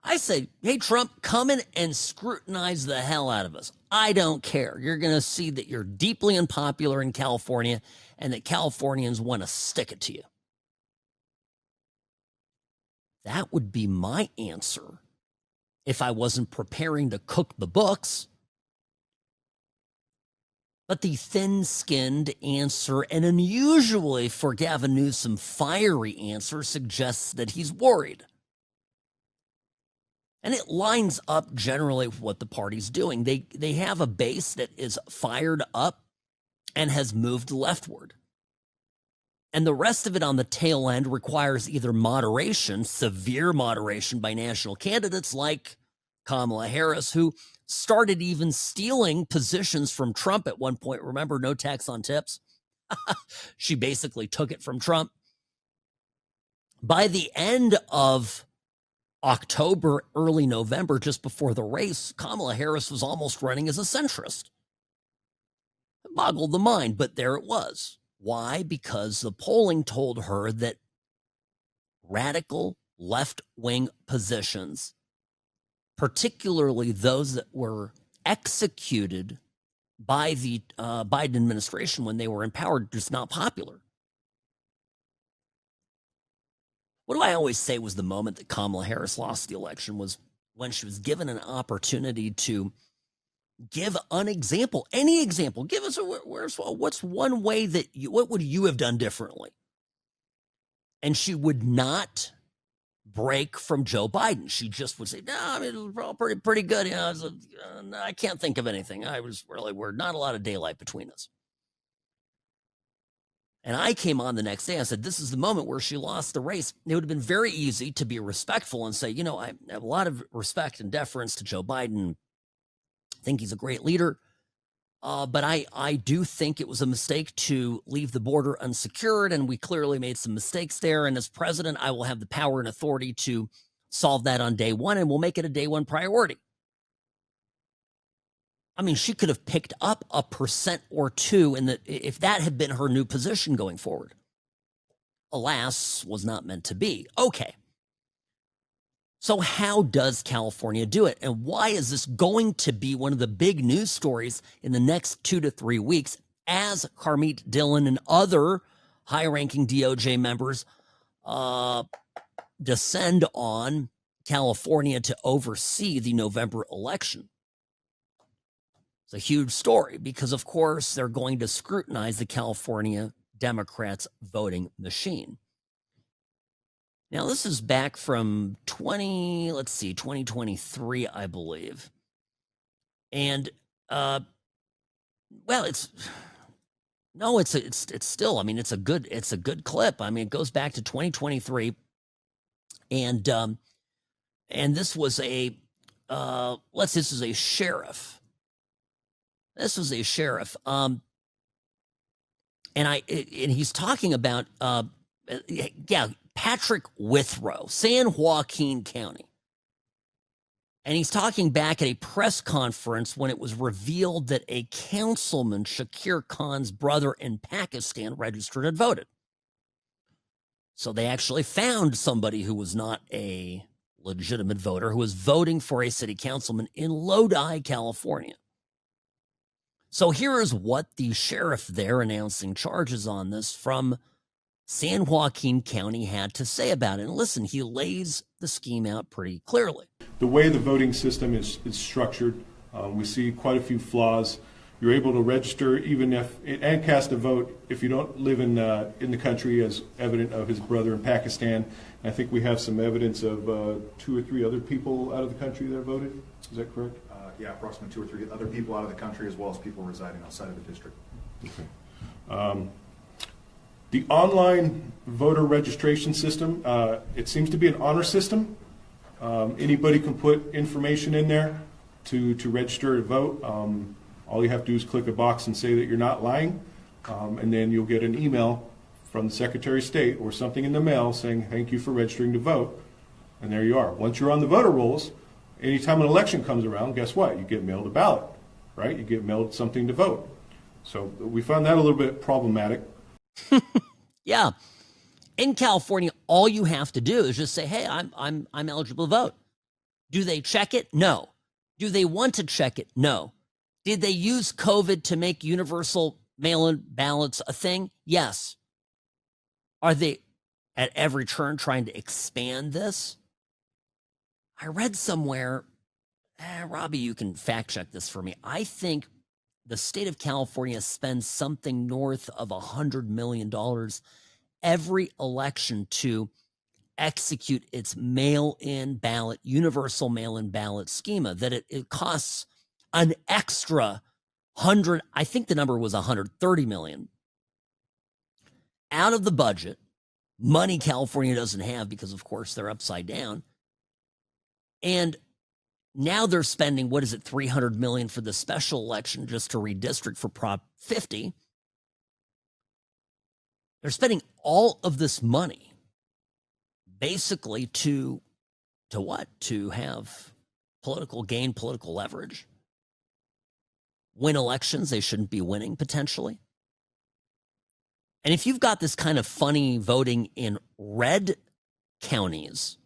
I say, hey, Trump, come in and scrutinize the hell out of us. I don't care. You're going to see that you're deeply unpopular in California and that Californians want to stick it to you. That would be my answer if I wasn't preparing to cook the books. But the thin-skinned answer, and unusually for Gavin Newsom, fiery answer, suggests that he's worried. And it lines up generally with what the party's doing. They have a base that is fired up and has moved leftward. And the rest of it on the tail end requires either moderation, severe moderation by national candidates like Kamala Harris, who started even stealing positions from Trump at one point. Remember, no tax on tips? She basically took it from Trump. By the end of October, early November, just before the race, Kamala Harris was almost running as a centrist. It boggled the mind, but there it was. Why? Because the polling told her that radical left-wing positions, particularly those that were executed by the Biden administration when they were in power, just not popular. What do I always say was the moment that Kamala Harris lost the election was when she was given an opportunity to give an example, any example. Give us what's one way that what would you have done differently? And she would not break from Joe Biden. She just would say, no, I mean, it was all pretty good. You know, I can't think of anything. We're not a lot of daylight between us. And I came on the next day. I said, this is the moment where she lost the race. It would have been very easy to be respectful and say, you know, I have a lot of respect and deference to Joe Biden. I think he's a great leader. But I do think it was a mistake to leave the border unsecured, and we clearly made some mistakes there. And as president, I will have the power and authority to solve that on day one, and we'll make it a day one priority. I mean, she could have picked up 1% or 2% if that had been her new position going forward. Alas, was not meant to be. Okay. So how does California do it? And why is this going to be one of the big news stories in the next 2 to 3 weeks as Harmeet Dillon and other high-ranking DOJ members descend on California to oversee the November election? It's a huge story because, of course, they're going to scrutinize the California Democrats' voting machine. Now, this is back from 2023, I believe. And, well, it's still, I mean, it's a good clip. I mean, it goes back to 2023. And this was this is a sheriff. This was a sheriff. And he's talking about, Patrick Withrow, San Joaquin County. And he's talking back at a press conference when it was revealed that a councilman, Shakir Khan's brother in Pakistan, registered and voted. So they actually found somebody who was not a legitimate voter, who was voting for a city councilman in Lodi, California. So here is what the sheriff there announcing charges on this from San Joaquin County had to say about it. And listen, he lays the scheme out pretty clearly.
The way the voting system is structured, we see quite a few flaws. You're able to register even if and cast a vote if you don't live in the country, as evident of his brother in Pakistan. And I think we have some evidence of 2 or 3 other people out of the country that voted. Is that correct?
Yeah, approximately 2 or 3 other people out of the country, as well as people residing outside of the district.
Okay. The online voter registration system, it seems to be an honor system. Anybody can put information in there to register to vote. All you have to do is click a box and say that you're not lying, and then you'll get an email from the Secretary of State or something in the mail saying, thank you for registering to vote. And there you are. Once you're on the voter rolls, anytime an election comes around, guess what? You get mailed a ballot, right? You get mailed something to vote. So we found that a little bit problematic.
Yeah. In California, all you have to do is just say, hey, I'm eligible to vote. Do they check it? No. Do they want to check it? No. Did they use COVID to make universal mail-in ballots a thing? Yes. Are they at every turn trying to expand this? I read somewhere, Robbie, you can fact check this for me. I think the state of California spends something north of $100 million every election to execute its mail-in ballot, universal mail-in ballot schema, that it costs an extra I think the number was 130 million out of the budget, money California doesn't have because, of course, they're upside down. And now they're spending, what is it, 300 million for the special election just to redistrict for Prop 50. They're spending all of this money basically to what? To have political gain, political leverage, win elections they shouldn't be winning potentially. And if you've got this kind of funny voting in red counties,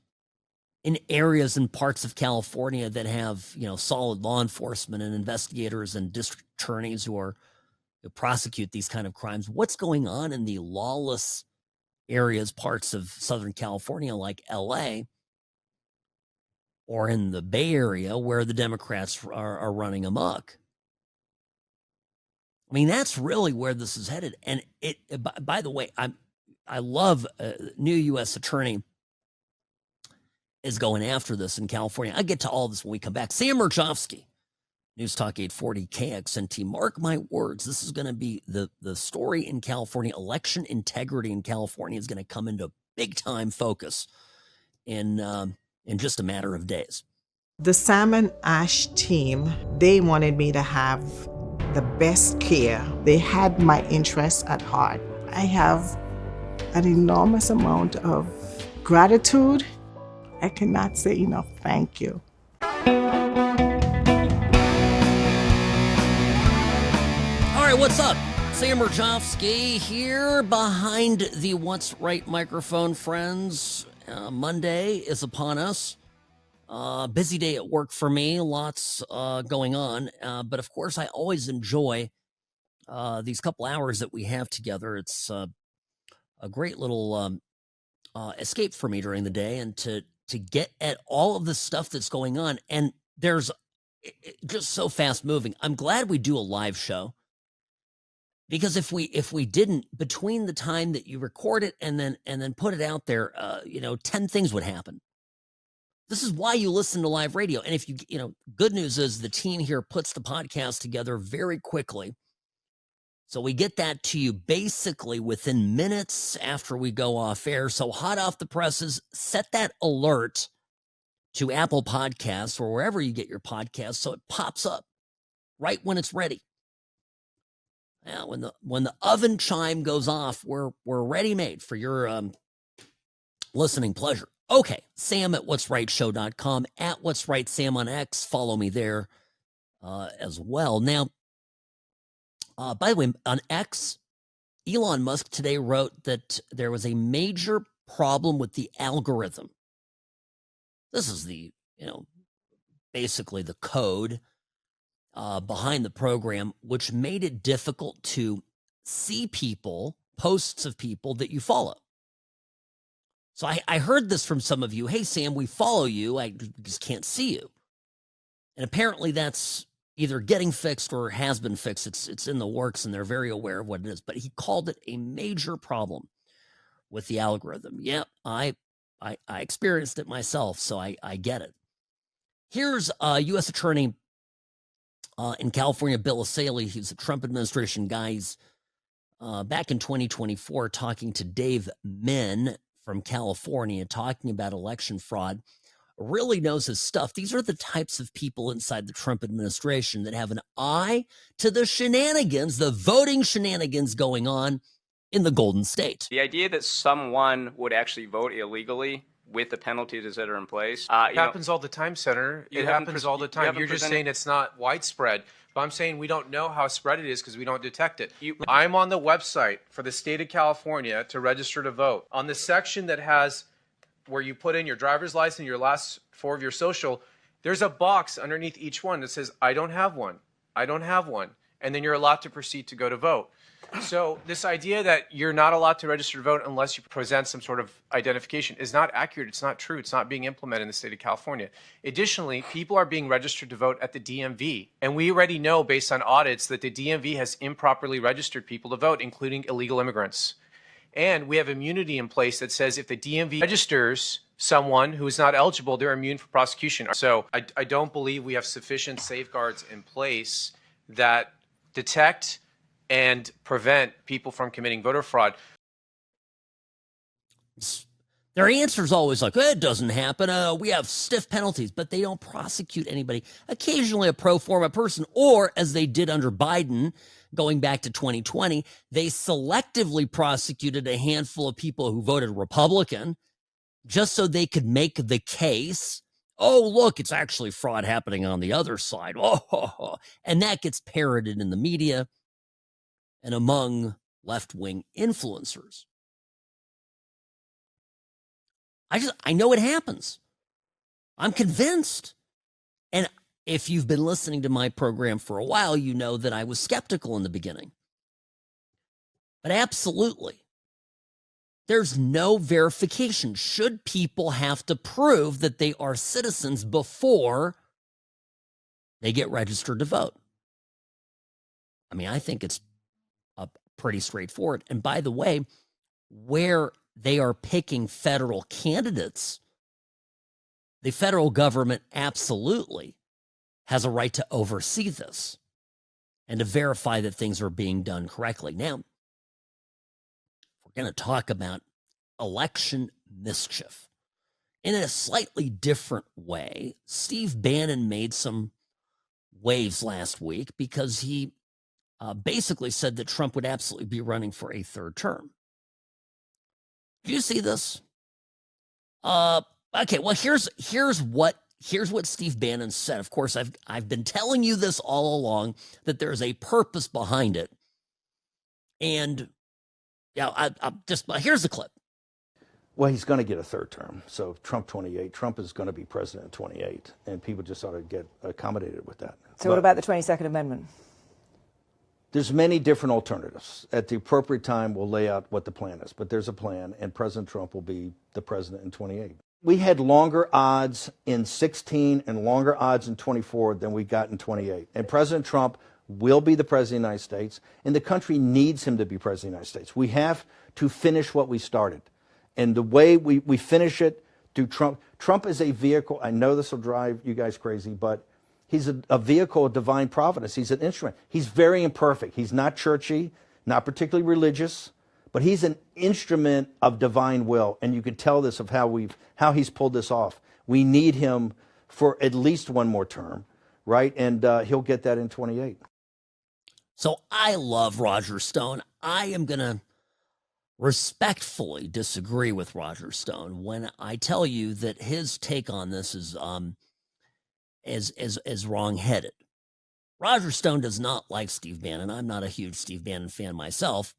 in areas and parts of California that have, solid law enforcement and investigators and district attorneys who prosecute these kind of crimes, what's going on in the lawless areas, parts of Southern California like LA or in the Bay Area where the Democrats are running amok? I mean, that's really where this is headed. And by the way, I love new U.S. attorney is going after this in California. I'll get to all this when we come back. Sam Mirejovsky, News Talk 840 KXNT. Mark my words, this is going to be the story in California. Election integrity in California is going to come into big time focus in just a matter of days.
The Sam and Ash team, they wanted me to have the best care. They had my interests at heart. I have an enormous amount of gratitude. I cannot say enough thank you.
All right, what's up? Sam Mirejovsky here behind the What's Right microphone, friends. Monday is upon us. Busy day at work for me, lots going on. But of course, I always enjoy these couple hours that we have together. It's a great little escape for me during the day and to get at all of the stuff that's going on. And there's just so fast moving. I'm glad we do a live show, because if we didn't, between the time that you record it and then put it out there, 10 things would happen. This is why you listen to live radio. And if good news is the team here puts the podcast together very quickly. So we get that to you basically within minutes after we go off air. So hot off the presses, set that alert to Apple Podcasts or wherever you get your podcasts so it pops up right when it's ready. Now, when the oven chime goes off, we're ready made for your listening pleasure. Okay, Sam at what'srightshow.com, at What's Right Sam on X. Follow me there as well. Now, by the way, on X, Elon Musk today wrote that there was a major problem with the algorithm. This is basically the code behind the program, which made it difficult to see posts of people that you follow. So I heard this from some of you. Hey, Sam, we follow you. I just can't see you. And apparently that's either getting fixed or has been fixed. It's in the works, and they're very aware of what it is. But he called it a major problem with the algorithm. Yeah, I experienced it myself, so I get it. Here's a U.S. Attorney in California, Bill Asaley. He's a Trump administration guy. He's back in 2024 talking to Dave Min from California, talking about election fraud. Really knows his stuff. These are the types of people inside the Trump administration that have an eye to the shenanigans, the voting shenanigans going on in the Golden State.
The idea that someone would actually vote illegally with the penalties that are in place.
It happens all the time, Senator. It happens all the time. You're just saying it's not widespread. But I'm saying we don't know how spread it is because we don't detect it. I'm on the website for the state of California to register to vote. On the section that has where you put in your driver's license, your last four of your social, there's a box underneath each one that says, I don't have one. I don't have one. And then you're allowed to proceed to go to vote. So this idea that you're not allowed to register to vote unless you present some sort of identification is not accurate. It's not true. It's not being implemented in the state of California. Additionally, people are being registered to vote at the DMV. And we already know based on audits that the DMV has improperly registered people to vote, including illegal immigrants. And we have immunity in place that says if the DMV registers someone who is not eligible, they're immune from prosecution. So I don't believe we have sufficient safeguards in place that detect and prevent people from committing voter fraud.
Their answer is always like, it doesn't happen. We have stiff penalties, but they don't prosecute anybody. Occasionally a pro forma person, or as they did under Biden, going back to 2020, they selectively prosecuted a handful of people who voted Republican just so they could make the case, oh, look, it's actually fraud happening on the other side. Oh, and that gets parroted in the media and among left-wing influencers. I know it happens. I'm convinced. And if you've been listening to my program for a while, you know that I was skeptical in the beginning. But absolutely, there's no verification. Should people have to prove that they are citizens before they get registered to vote? I mean, I think it's pretty straightforward. And by the way, where they are picking federal candidates, the federal government absolutely has a right to oversee this and to verify that things are being done correctly. Now, we're going to talk about election mischief in a slightly different way. Steve Bannon made some waves last week because he basically said that Trump would absolutely be running for a third term. Do you see this? Okay, well, here's what Steve Bannon said. Of course, I've been telling you this all along, that there's a purpose behind it. And yeah, here's the clip.
Well, he's going to get a third term. So Trump 28, Trump is going to be president in 28, and people just ought to get accommodated with that.
So what about the 22nd Amendment?
There's many different alternatives. At the appropriate time, we'll lay out what the plan is. But there's a plan, and President Trump will be the president in 28. We had longer odds in 16 and longer odds in 24 than we got in 28. And President Trump will be the president of the United States, and the country needs him to be president of the United States. We have to finish what we started. And the way we finish it through Trump is a vehicle. I know this will drive you guys crazy, but he's a vehicle of divine providence. He's an instrument. He's very imperfect. He's not churchy, not particularly religious, but he's an instrument of divine will. And you can tell this of how he's pulled this off. We need him for at least one more term, right? And he'll get that in 28.
So I love Roger Stone. I am going to respectfully disagree with Roger Stone when I tell you that his take on this is wrong-headed. Roger Stone does not like Steve Bannon. I'm not a huge Steve Bannon fan myself.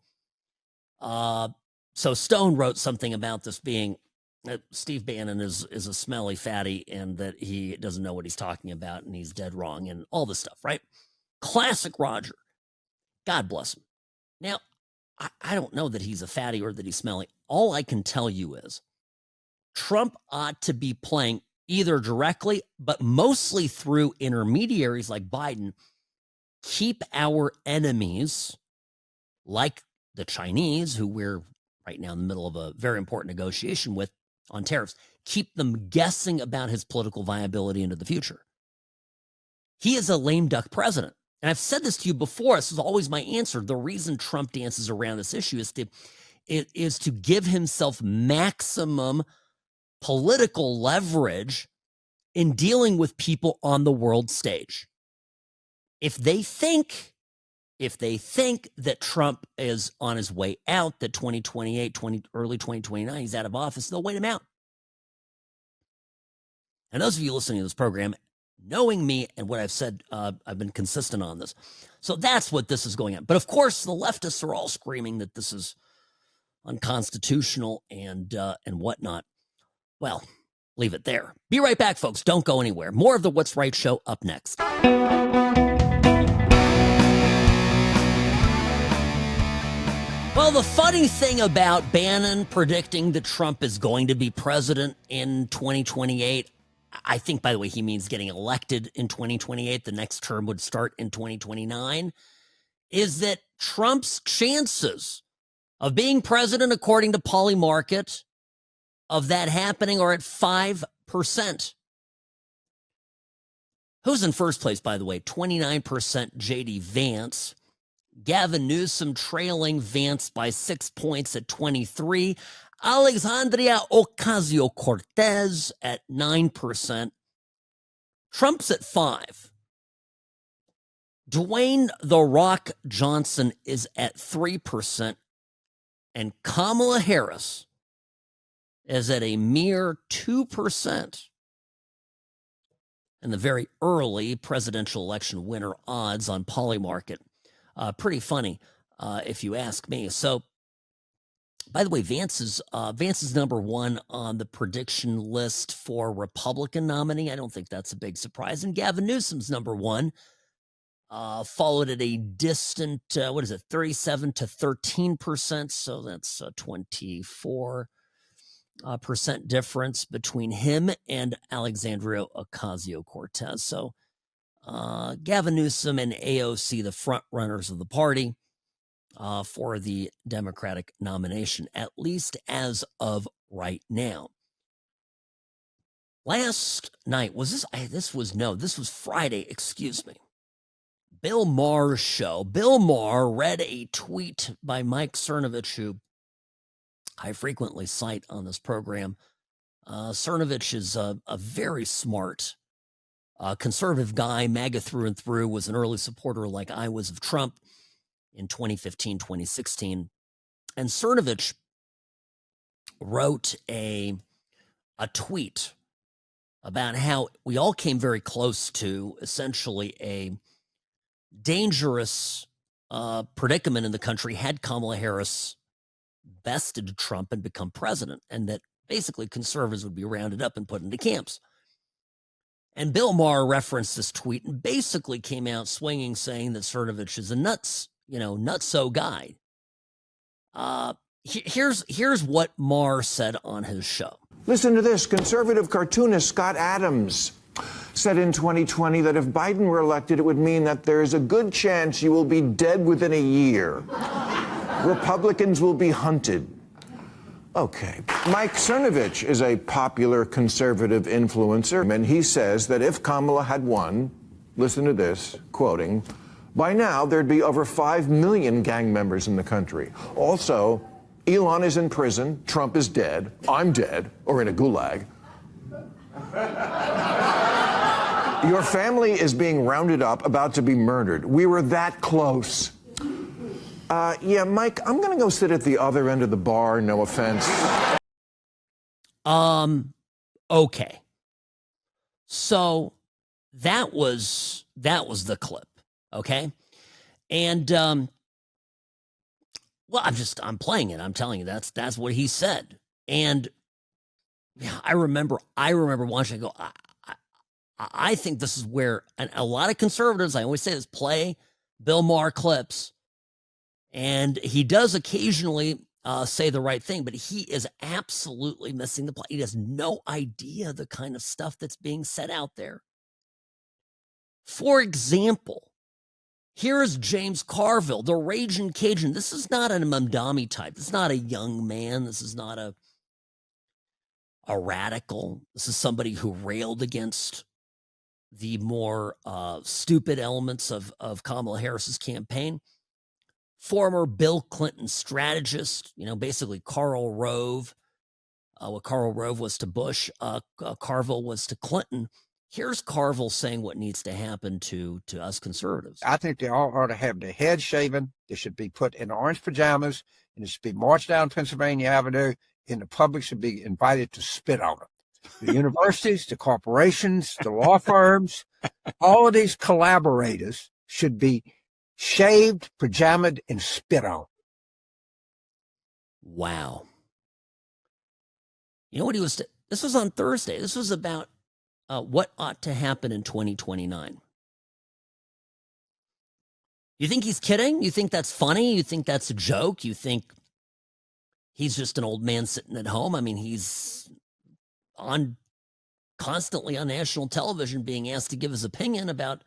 So Stone wrote something about this being that Steve Bannon is a smelly fatty and that he doesn't know what he's talking about and he's dead wrong and all this stuff, right? Classic Roger. God bless him. Now, I don't know that he's a fatty or that he's smelly. All I can tell you is Trump ought to be playing, either directly, but mostly through intermediaries like Biden, keep our enemies, like the Chinese, who we're right now in the middle of a very important negotiation with on tariffs, keep them guessing about his political viability into the future. He is a lame duck president. And I've said this to you before. This is always my answer. The reason Trump dances around this issue is to give himself maximum political leverage in dealing with people on the world stage. If they think that Trump is on his way out, that 2028, early 2029, he's out of office, they'll wait him out. And those of you listening to this program, knowing me and what I've said, I've been consistent on this. So that's what this is going on. But of course, the leftists are all screaming that this is unconstitutional and whatnot. Well, leave it there. Be right back, folks. Don't go anywhere. More of the What's Right show up next. Well, the funny thing about Bannon predicting that Trump is going to be president in 2028, I think, by the way, he means getting elected in 2028. The next term would start in 2029, is that Trump's chances of being president, according to Polymarket, of that happening are at 5%. Who's in first place, by the way? 29% J.D. Vance. Gavin Newsom trailing Vance by 6 points at 23. Alexandria Ocasio-Cortez at 9%. Trump's at 5%. Dwayne "The Rock" Johnson is at 3%. And Kamala Harris is at a mere 2%. And the very early presidential election winner odds on Polymarket. Pretty funny, if you ask me. So, by the way, Vance is number one on the prediction list for Republican nominee. I don't think that's a big surprise. And Gavin Newsom's number one, followed at a distant, 37 to 13%. So that's a 24% difference between him and Alexandria Ocasio-Cortez. So, Gavin Newsom and AOC, the front runners of the party for the Democratic nomination, at least as of right now. Last night, this was Friday, excuse me. Bill Maher's show. Bill Maher read a tweet by Mike Cernovich, who I frequently cite on this program. Cernovich is a very smart conservative guy, MAGA through and through, was an early supporter like I was of Trump in 2015, 2016. And Cernovich wrote a tweet about how we all came very close to essentially a dangerous predicament in the country had Kamala Harris bested Trump and become president, and that basically conservatives would be rounded up and put into camps. And Bill Maher referenced this tweet and basically came out swinging, saying that Cernovich is a nutso guy. Here's what Maher said on his show.
Listen to this. Conservative cartoonist Scott Adams said in 2020 that if Biden were elected, it would mean that there is a good chance you will be dead within a year. Republicans will be hunted. Okay. Mike Cernovich is a popular conservative influencer, and he says that if Kamala had won, listen to this, quoting, by now there'd be over 5 million gang members in the country. Also, Elon is in prison, Trump is dead, I'm dead, or in a gulag. Your family is being rounded up, about to be murdered. We were that close. Yeah, Mike, I'm going to go sit at the other end of the bar, no offense.
Okay. So that was the clip, okay? And well, I'm playing it. I'm telling you, that's what he said. And yeah, I remember watching it go, I think this is where a lot of conservatives, I always say this, play Bill Maher clips. And he does occasionally say the right thing, but he is absolutely missing the plot. He has no idea the kind of stuff that's being said out there. For example, here's James Carville, the Raging Cajun. This is not a Mamdani type. This is not a young man. This is not a radical. This is somebody who railed against the more stupid elements of Kamala Harris's campaign. Former Bill Clinton strategist, basically Karl Rove. What Karl Rove was to Bush, Carville was to Clinton. Here's Carville saying what needs to happen to us conservatives.
I think they all ought to have their heads shaven. They should be put in orange pajamas, and it should be marched down Pennsylvania Avenue, and the public should be invited to spit on them. The universities, the corporations, the law firms, all of these collaborators should be shaved, pajamaed, and spit on.
Wow. You know what he was... This was on Thursday. This was about what ought to happen in 2029. You think he's kidding? You think that's funny? You think that's a joke? You think he's just an old man sitting at home? I mean, he's constantly on national television being asked to give his opinion about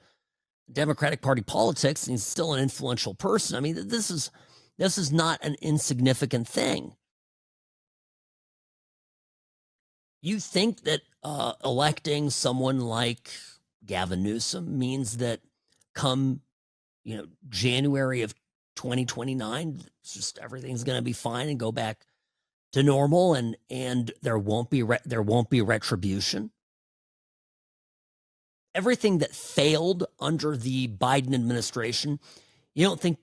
Democratic Party politics, and he's still an influential person. I mean, this is not an insignificant thing. You think that electing someone like Gavin Newsom means that come, January of 2029, it's just everything's going to be fine and go back to normal, and there won't be retribution. Everything that failed under the Biden administration, you don't think,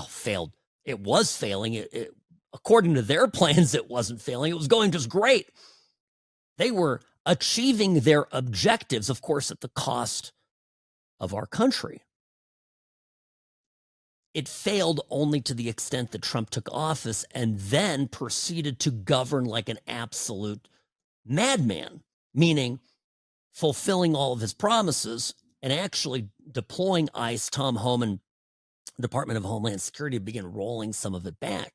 failed. It was failing. It according to their plans, it wasn't failing. It was going just great. They were achieving their objectives, of course, at the cost of our country. It failed only to the extent that Trump took office and then proceeded to govern like an absolute madman, meaning fulfilling all of his promises and actually deploying ICE, Tom Homan, Department of Homeland Security, to begin rolling some of it back.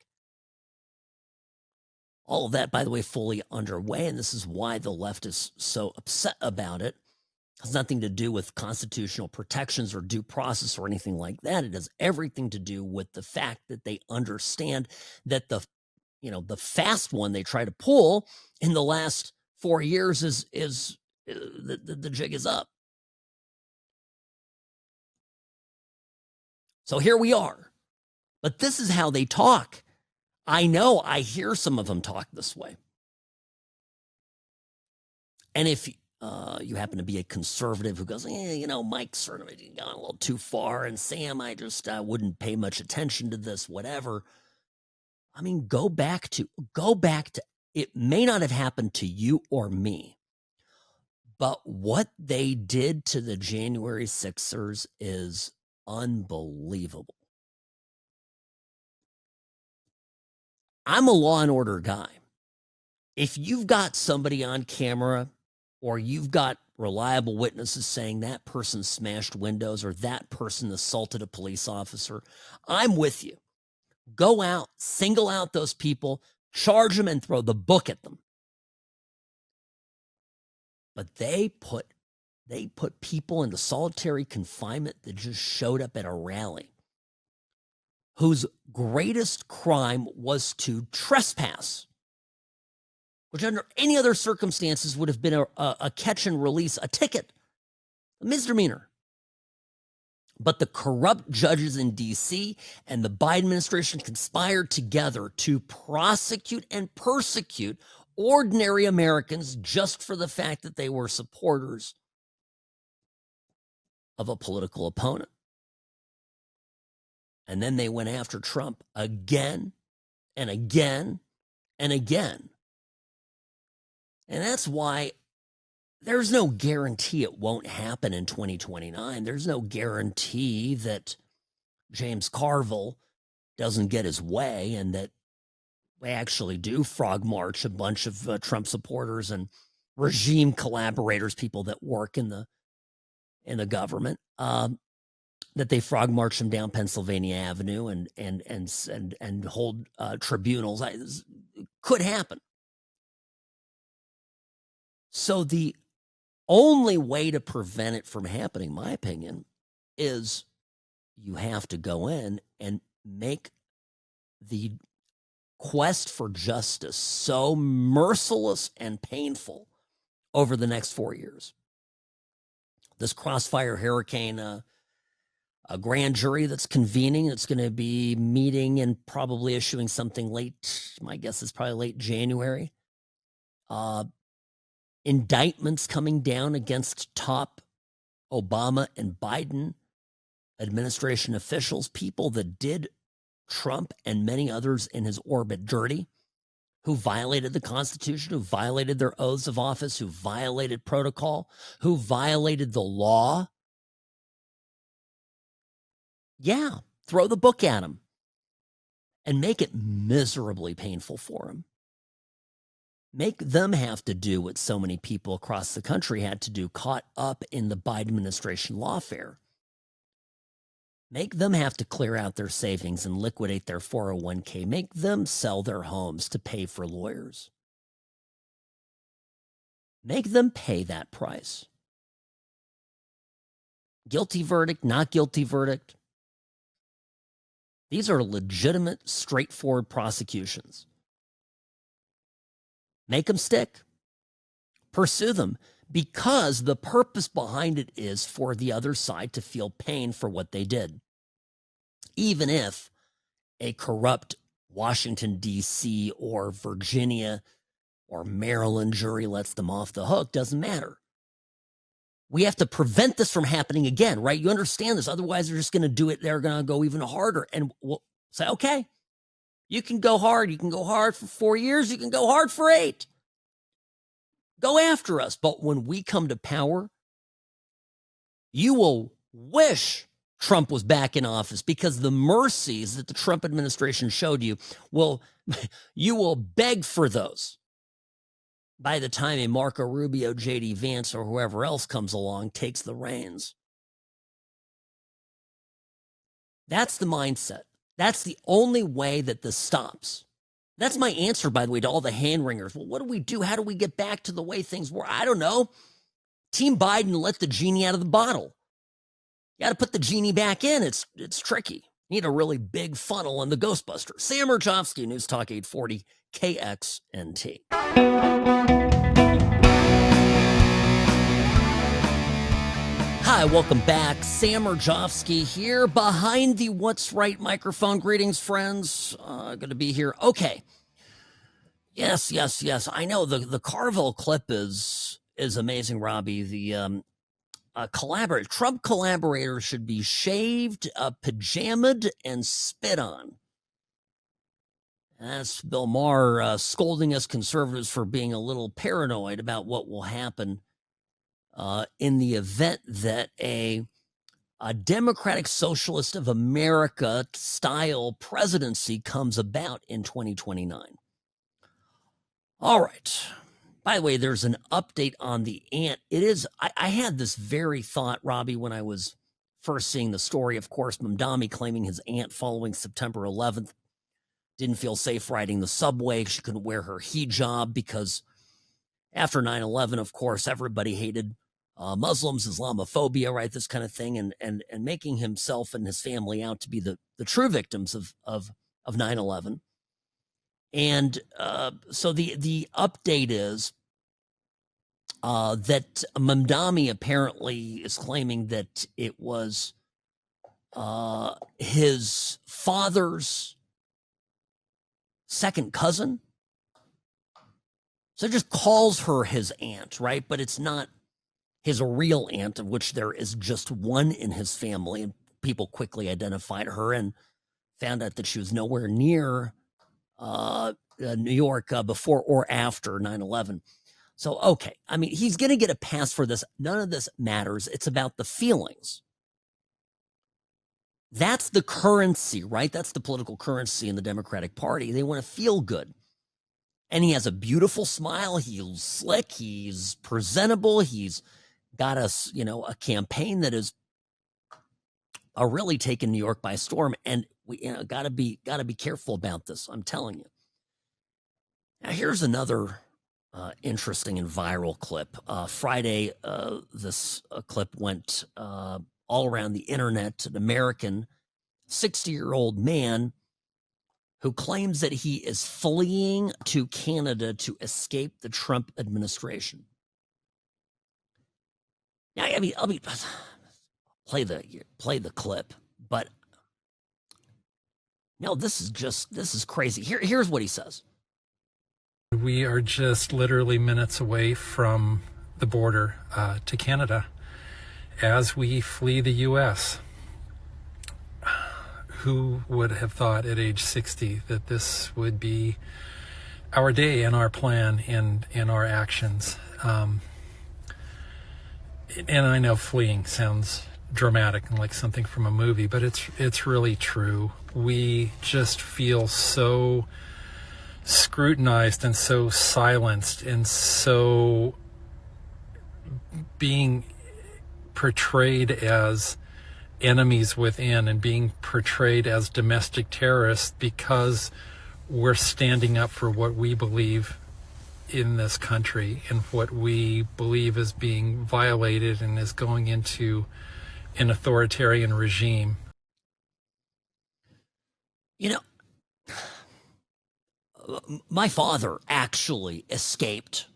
All of that, by the way, fully underway, and this is why the left is so upset about it. It has nothing to do with constitutional protections or due process or anything like that. It has everything to do with the fact that they understand that the fast one they try to pull in the last 4 years is the jig is up. So here we are. But this is how they talk. I know, I hear some of them talk this way. And if you happen to be a conservative who goes, Mike's sort of gone a little too far, and Sam, I just wouldn't pay much attention to this, whatever. I mean, go back to, it may not have happened to you or me, but what they did to the January 6ers is unbelievable. I'm a law and order guy. If you've got somebody on camera or you've got reliable witnesses saying that person smashed windows or that person assaulted a police officer, I'm with you. Go out, single out those people, charge them, and throw the book at them. But they put people into solitary confinement that just showed up at a rally, whose greatest crime was to trespass, which under any other circumstances would have been a catch and release, a ticket, a misdemeanor. But the corrupt judges in D.C. and the Biden administration conspired together to prosecute and persecute ordinary Americans just for the fact that they were supporters of a political opponent. And then they went after Trump again and again and again. And that's why there's no guarantee it won't happen in 2029. There's no guarantee that James Carville doesn't get his way and that we actually do frog march a bunch of Trump supporters and regime collaborators, people that work in the government. that they frog march him down Pennsylvania Avenue and hold tribunals. It could happen. So the only way to prevent it from happening, in my opinion, is you have to go in and make the quest for justice so merciless and painful over the next 4 years. This crossfire hurricane, a grand jury that's convening, it's going to be meeting and probably issuing something late, my guess is probably late January. Indictments coming down against top Obama and Biden administration officials, people that did Trump and many others in his orbit dirty, who violated the Constitution, who violated their oaths of office, who violated protocol, who violated the law. Yeah, throw the book at them and make it miserably painful for them. Make them have to do what so many people across the country had to do, caught up in the Biden administration lawfare. Make them have to clear out their savings and liquidate their 401k. Make them sell their homes to pay for lawyers. Make them pay that price. Guilty verdict, not guilty verdict. These are legitimate, straightforward prosecutions. Make them stick. Pursue them, because the purpose behind it is for the other side to feel pain for what they did. Even if a corrupt Washington, D.C. or Virginia or Maryland jury lets them off the hook, doesn't matter. We have to prevent this from happening again, right? You understand this. Otherwise, they're just going to do it. They're going to go even harder. And we'll say, okay, you can go hard. You can go hard for 4 years. You can go hard for 8. Go after us. But when we come to power, you will wish Trump was back in office, because the mercies that the Trump administration showed you, you will beg for those by the time a Marco Rubio, J.D. Vance, or whoever else comes along takes the reins. That's the mindset. That's the only way that this stops. That's my answer, by the way, to all the hand-wringers. Well, what do we do? How do we get back to the way things were? I don't know. Team Biden let the genie out of the bottle. You got to put the genie back in. It's tricky. You need a really big funnel on the Ghostbuster. Sam Mirejovsky, News Talk 840 KXNT. Hi, welcome back. Sam Mirejovsky here behind the What's Right microphone. Greetings, friends. Good to be here. Okay. Yes. I know the Carville clip is amazing, Robbie. The Trump collaborators should be shaved, pajamaed, and spit on. That's Bill Maher scolding us conservatives for being a little paranoid about what will happen in the event that a Democratic Socialist of America style presidency comes about in 2029. All right. By the way, there's an update on the ant. It is, I had this very thought, Robbie, when I was first seeing the story. Of course, Mamdani claiming his aunt following September 11th didn't feel safe riding the subway. She couldn't wear her hijab because after 9/11, of course, everybody hated Muslims, Islamophobia, right? This kind of thing, and making himself and his family out to be the true victims of 9/11. And so the update is that Mamdani apparently is claiming that it was his father's second cousin. So just calls her his aunt, right? But it's not his real aunt, of which there is just one in his family. And people quickly identified her and found out that she was nowhere near New York before or after 9/11. So, okay. I mean, he's going to get a pass for this. None of this matters. It's about the feelings. That's the currency, right? That's the political currency in the Democratic Party. They want to feel good. And he has a beautiful smile. He's slick. He's presentable. He's got us, a campaign that is are really taking New York by storm, and we gotta be careful about this. I'm telling you. Now, here's another interesting and viral clip. Friday, this clip went all around the internet. An American 60-year-old man who claims that he is fleeing to Canada to escape the Trump administration. Now, I mean, play the clip, but no, this is crazy. Here's what he says.
We are just literally minutes away from the border to Canada as we flee the U.S. Who would have thought at age 60 that this would be our day and our plan and our actions? And I know fleeing sounds dramatic and like something from a movie, but it's really true. We just feel so scrutinized and so silenced and so being portrayed as enemies within and being portrayed as domestic terrorists because we're standing up for what we believe in this country and what we believe is being violated and is going into an authoritarian regime.
You know, my father actually escaped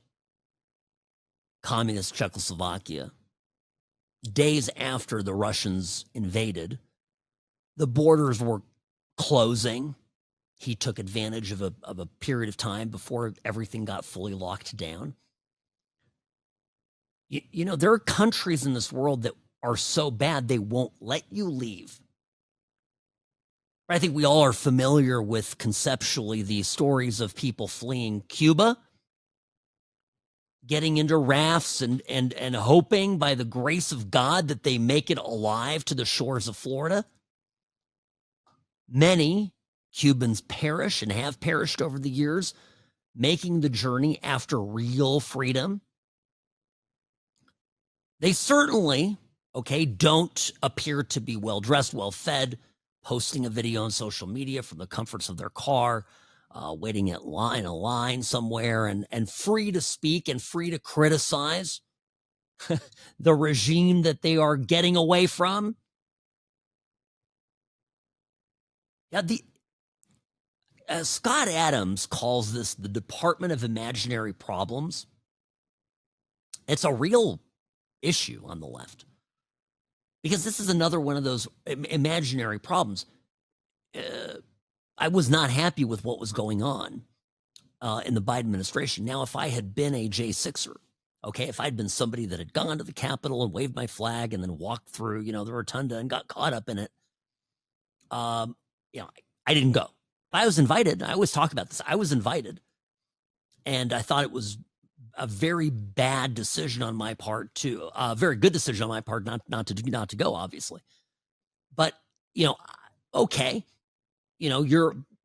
communist Czechoslovakia days after the Russians invaded. The borders were closing. He took advantage of a period of time before everything got fully locked down. You know, there are countries in this world that are so bad they won't let you leave. I think we all are familiar with conceptually the stories of people fleeing Cuba, getting into rafts and hoping by the grace of God that they make it alive to the shores of Florida. Many Cubans perish and have perished over the years, making the journey after real freedom. They certainly, don't appear to be well-dressed, well-fed, posting a video on social media from the comforts of their car, waiting in a line somewhere, and free to speak and free to criticize the regime that they are getting away from. Yeah, Scott Adams calls this the Department of Imaginary Problems. It's a real issue on the left because this is another one of those imaginary problems. I was not happy with what was going on in the Biden administration. Now, if I had been a J6er, if I'd been somebody that had gone to the Capitol and waved my flag and then walked through, the rotunda and got caught up in it, I didn't go. I was invited. I always talk about this. I was invited, and I thought it was a very bad decision on my part too. A very good decision on my part not to go, obviously. But you're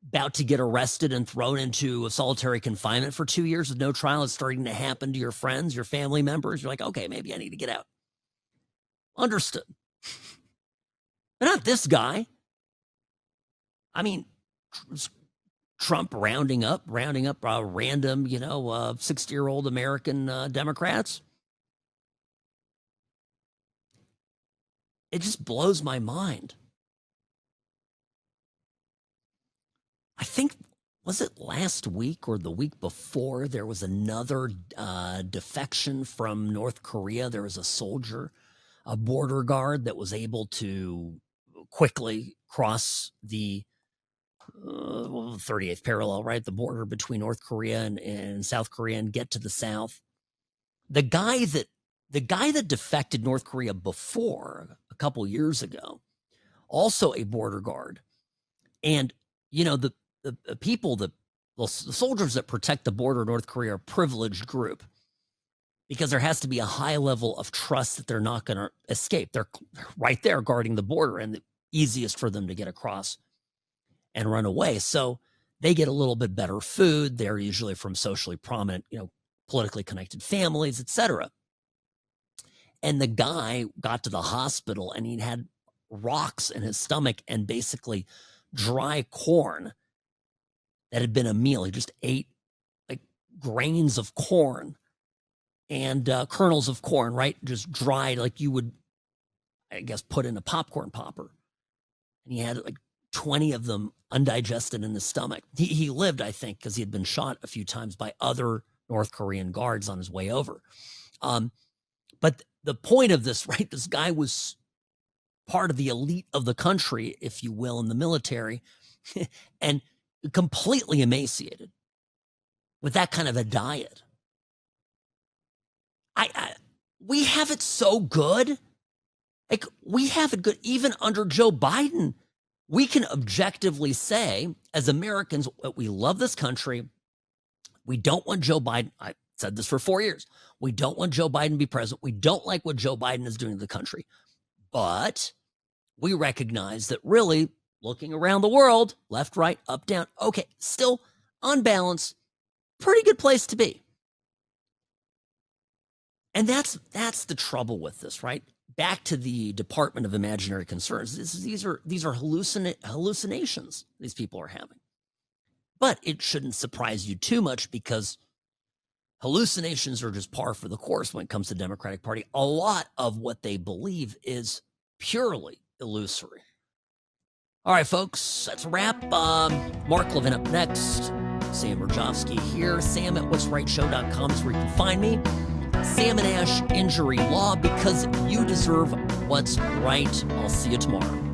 about to get arrested and thrown into a solitary confinement for 2 years with no trial. It's starting to happen to your friends, your family members. You're like, okay, maybe I need to get out. Understood. But not this guy. I mean, Trump rounding up random, 60-year-old American Democrats. It just blows my mind. I think, was it last week or the week before, there was another defection from North Korea. There was a soldier, a border guard that was able to quickly cross the 38th parallel, right? The border between North Korea and South Korea and get to the South. The guy that defected North Korea before, a couple years ago, also a border guard. And, the people, the soldiers that protect the border of North Korea are a privileged group because there has to be a high level of trust that they're not going to escape. They're right there guarding the border and the easiest for them to get across and run away. So they get a little bit better food. They're usually from socially prominent, politically connected families, etc. And the guy got to the hospital and he had rocks in his stomach and basically dry corn that had been a meal. He just ate like grains of corn and kernels of corn, right? Just dried like you would, I guess, put in a popcorn popper. And he had like 20 of them undigested in his stomach. He lived, I think, because he had been shot a few times by other North Korean guards on his way over. But the point of this, right, this guy was part of the elite of the country, if you will, in the military, and completely emaciated with that kind of a diet. We have it so good. Like, we have it good. Even under Joe Biden, we can objectively say, as Americans, we love this country. We don't want Joe Biden. I said this for 4 years. We don't want Joe Biden to be president. We don't like what Joe Biden is doing to the country. But we recognize that really, looking around the world, left, right, up, down, okay, still on balance, pretty good place to be. And that's the trouble with this, right? Back to the Department of Imaginary Concerns. These are hallucinations these people are having. But it shouldn't surprise you too much, because hallucinations are just par for the course when it comes to the Democratic Party. A lot of what they believe is purely illusory. All right, folks, that's a wrap. Mark Levin up next. Sam Mirejovsky here. Sam at what'srightshow.com is where you can find me. Sam and Ash Injury Law, because you deserve what's right. I'll see you tomorrow.